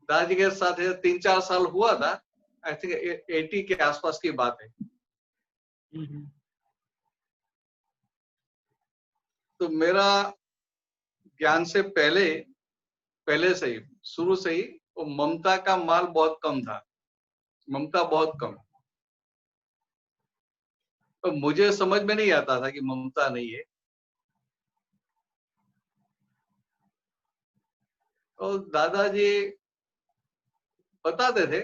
दादाजी के साथ 3-4 साल हुआ था, आई थिंक 80 के आसपास की बात है। तो मेरा ज्ञान से पहले से ही, शुरू से ही वो ममता का माल बहुत कम था, ममता बहुत कम। तो मुझे समझ में नहीं आता था कि ममता नहीं है। तो दादाजी बताते थे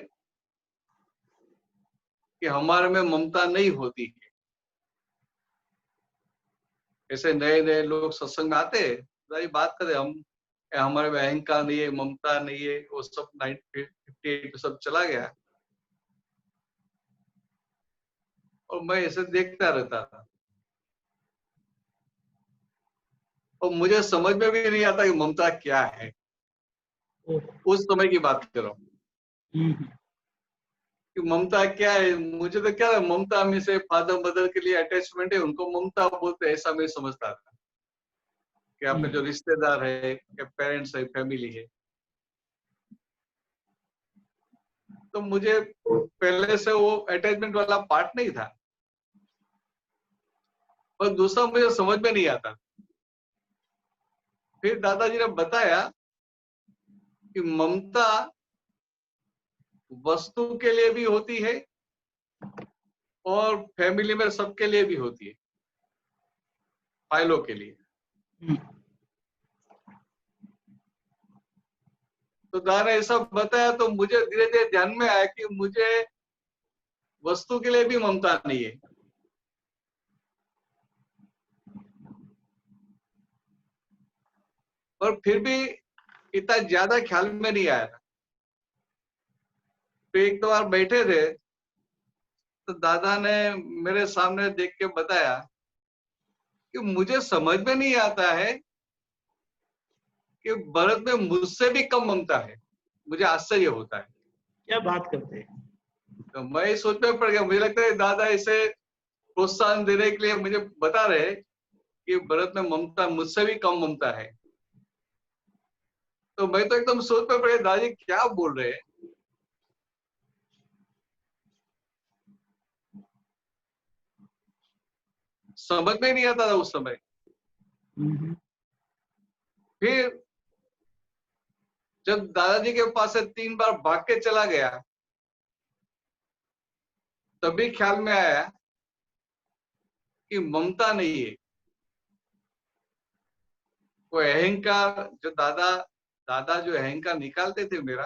कि हमारे में ममता नहीं होती है। ऐसे नए नए लोग सत्संग में आते, दादाजी बात करते, हमारे में अहंकार नहीं है, ममता नहीं है, वो सब 1958 सब चला गया। और मैं ऐसे देखता रहता था और मुझे समझ में भी नहीं आता कि ममता क्या है। उस समय की बात कर रहा हूँ कि ममता क्या है। मुझे तो क्या, ममता में से फादर मदर के लिए अटैचमेंट है, उनको ममता बोलते हैं, ऐसा मैं समझता था कि आपके जो रिश्तेदार है या पेरेंट्स है, फैमिली है। तो मुझे पहले से वो अटैचमेंट वाला पार्ट नहीं था। पर दूसरा मुझे समझ में नहीं आता। फिर दादाजी ने बताया कि ममता वस्तु के लिए भी होती है और फैमिली में सबके लिए भी होती है, फाइलों के लिए। तो दादा ने ऐसा बताया तो मुझे धीरे धीरे ध्यान में आया कि मुझे वस्तु के लिए भी ममता नहीं है। और फिर भी इतना ज्यादा ख्याल में नहीं आया था। तो एक बार बैठे थे तो दादा ने मेरे सामने देख के बताया कि मुझे समझ में नहीं आता है कि भरत में मुझसे भी कम ममता है। मुझे आश्चर्य होता है। क्या बात करते हैं? तो मैं सोच में पड़ गया। मुझे लगता है दादा इसे प्रोत्साहन देने के लिए मुझे बता रहे कि भरत में ममता मुझसे भी कम ममता है। तो मैं तो एकदम सोच में पड़ गया, दादाजी क्या बोल रहे हैं। समझ में नहीं आता था उस समय। फिर जब दादाजी के पास से 3 बार भाग के चला गया तभी ख्याल में आया कि ममता नहीं है, वो अहंकार। जो दादा जो अहंकार निकालते थे मेरा,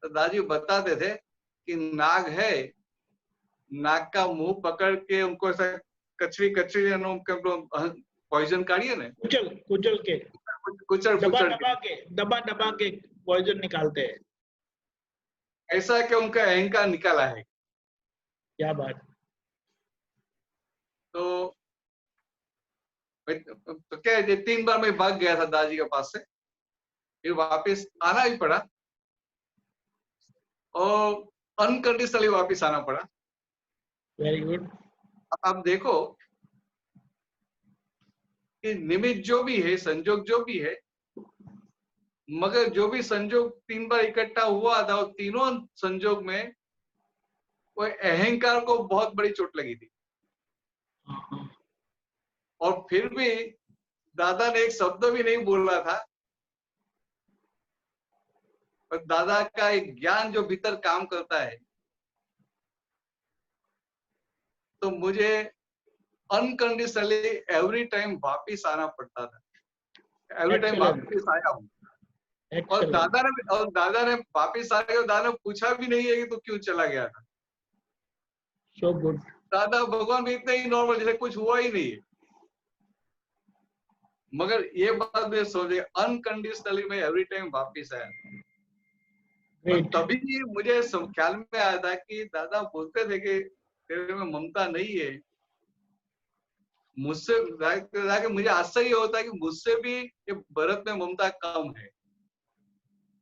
तो दादाजी बताते थे कि नाग है, नाग का मुंह पकड़ के उनको ऐसा कचरी पॉइजन काढ़िए ना, कुचल के दबा के पॉइजन निकालते हैं। ऐसा कि उनका अहंकार निकाला है। क्या बात। तो क्या है, 3 बार मैं भाग गया था दादाजी के पास से, फिर वापस आना ही पड़ा और अनकंडीशनली वापस आना पड़ा। Very good. अब देखो कि निमित्त जो भी है, संजोग जो भी है, मगर जो भी संजोग 3 बार इकट्ठा हुआ था, और तीनों संजोग में वो अहंकार को बहुत बड़ी चोट लगी थी। और फिर भी दादा ने एक शब्द भी नहीं बोला था। पर दादा का एक ज्ञान जो भीतर काम करता है, तो मुझे अनकंडीशनली एवरी टाइम वापिस आना पड़ता था। एवरी टाइम वापिस आया हूँ। और दादा ने वापिस आ गए, दादा ने पूछा भी नहीं है कि तू क्यों चला गया था। So good. दादा भगवान भी इतने ही नॉर्मल, जैसे कुछ हुआ ही नहीं है। मगर ये बात मैं सोचे, अनकंडीशनली मैं एवरी टाइम वापिस आया। और तभी मुझे ख्याल में आया था कि दादा बोलते थे कि तेरे में ममता नहीं है। मुझसे मुझे आश्चर्य होता है कि मुझसे भी ये भरत में ममता कम है।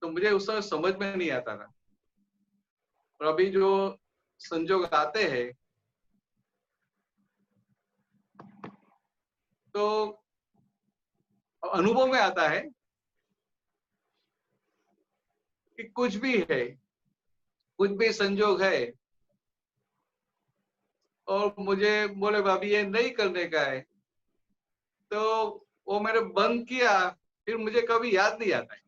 तो मुझे उस समय समझ में नहीं आता था। और अभी जो संजोग आते हैं तो अनुभव में आता है कि कुछ भी है, कुछ भी संजोग है और मुझे बोले भाभी ये नहीं करने का है, तो वो मैंने बंद किया, फिर मुझे कभी याद नहीं आता है।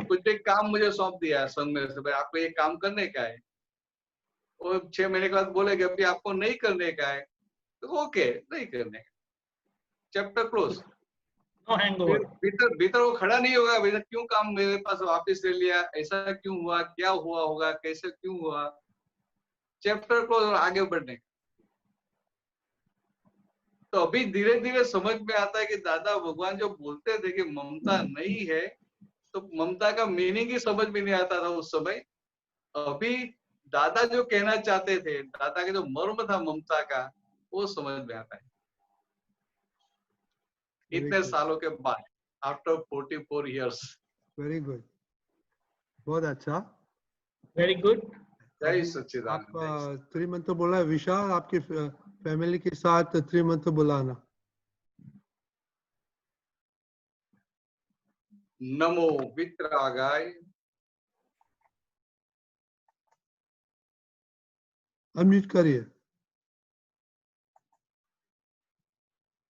कुछ एक काम मुझे सौंप दिया संघ में से, भाई आपको ये काम करने का है, और 6 महीने के बाद बोलेगे अभी आपको नहीं करने का है, तो ओके नहीं करने का, चैप्टर क्लोज। भीतर वो खड़ा नहीं होगा, भैया क्यों काम मेरे पास वापस ले लिया, ऐसा क्यों हुआ, क्या हुआ होगा, कैसे क्यों हुआ, चैप्टर क्लोज और आगे बढ़ने। तो अभी धीरे धीरे समझ में आता है कि दादा भगवान जो बोलते थे कि ममता नहीं है, तो ममता का मीनिंग ही समझ में नहीं आता था उस समय। अभी दादा जो कहना चाहते थे, दादा का जो मर्म था ममता का, वो समझ में आता है इतने सालों के बाद, आफ्टर 44 years। वेरी गुड, बहुत अच्छा, वेरी गुड। जय सच्चिदानंद। आप त्रिमंत्र बोला, विशाल आपकी फैमिली के साथ त्रिमंत्र बुलाना। नमो वितरागाय, अनम्यूट करिए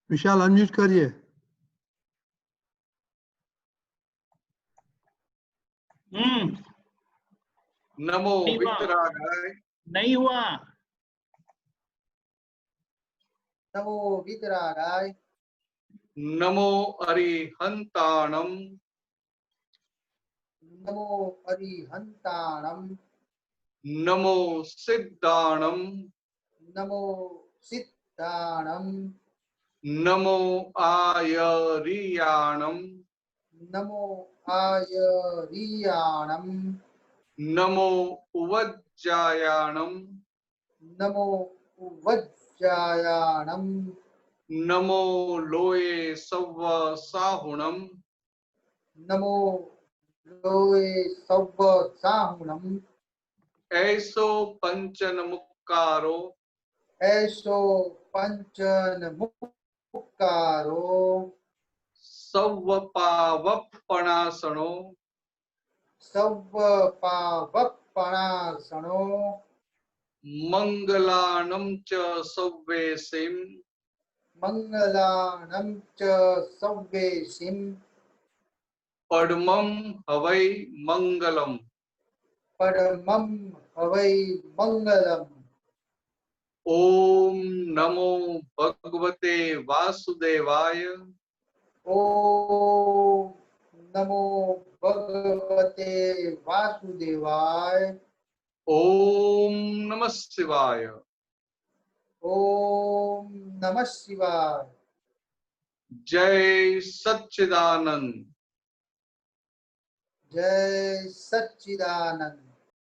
विशाल, अनम्यूट करिए। नमो वितरागाय, नहीं हुआ। नमो वितरागाय, नमो अरिहंताणम, नमो अरिहंताणम, नमो सिद्धाणम, नमो सिद्धाणम, नमो आयरियाणम, नमो आयरियाणम, नमो उवज्जायाणम, नमो उवज्जायाणम, नमो लोये सव्व साहुणम, नमो लोये सव्व साहुणम, ऐसो पंचन मुक्कारो, ऐसो पंचन मुक्कारो, सव्व पावप्पणासनो, सव्व पावप्पणासनो, मंगलानं च सव्वेसिं, मंगलानं च सव्वेसिं, पद्मं हवै मंगलम्, परमं हवै मंगलम्। ओम नमो भगवते वासुदेवाय, ओम नमो भगवते वासुदेवाय, ओम नमः शिवाय, ओम नमः शिवाय। जय सच्चिदानंद। जय सच्चिदानंद।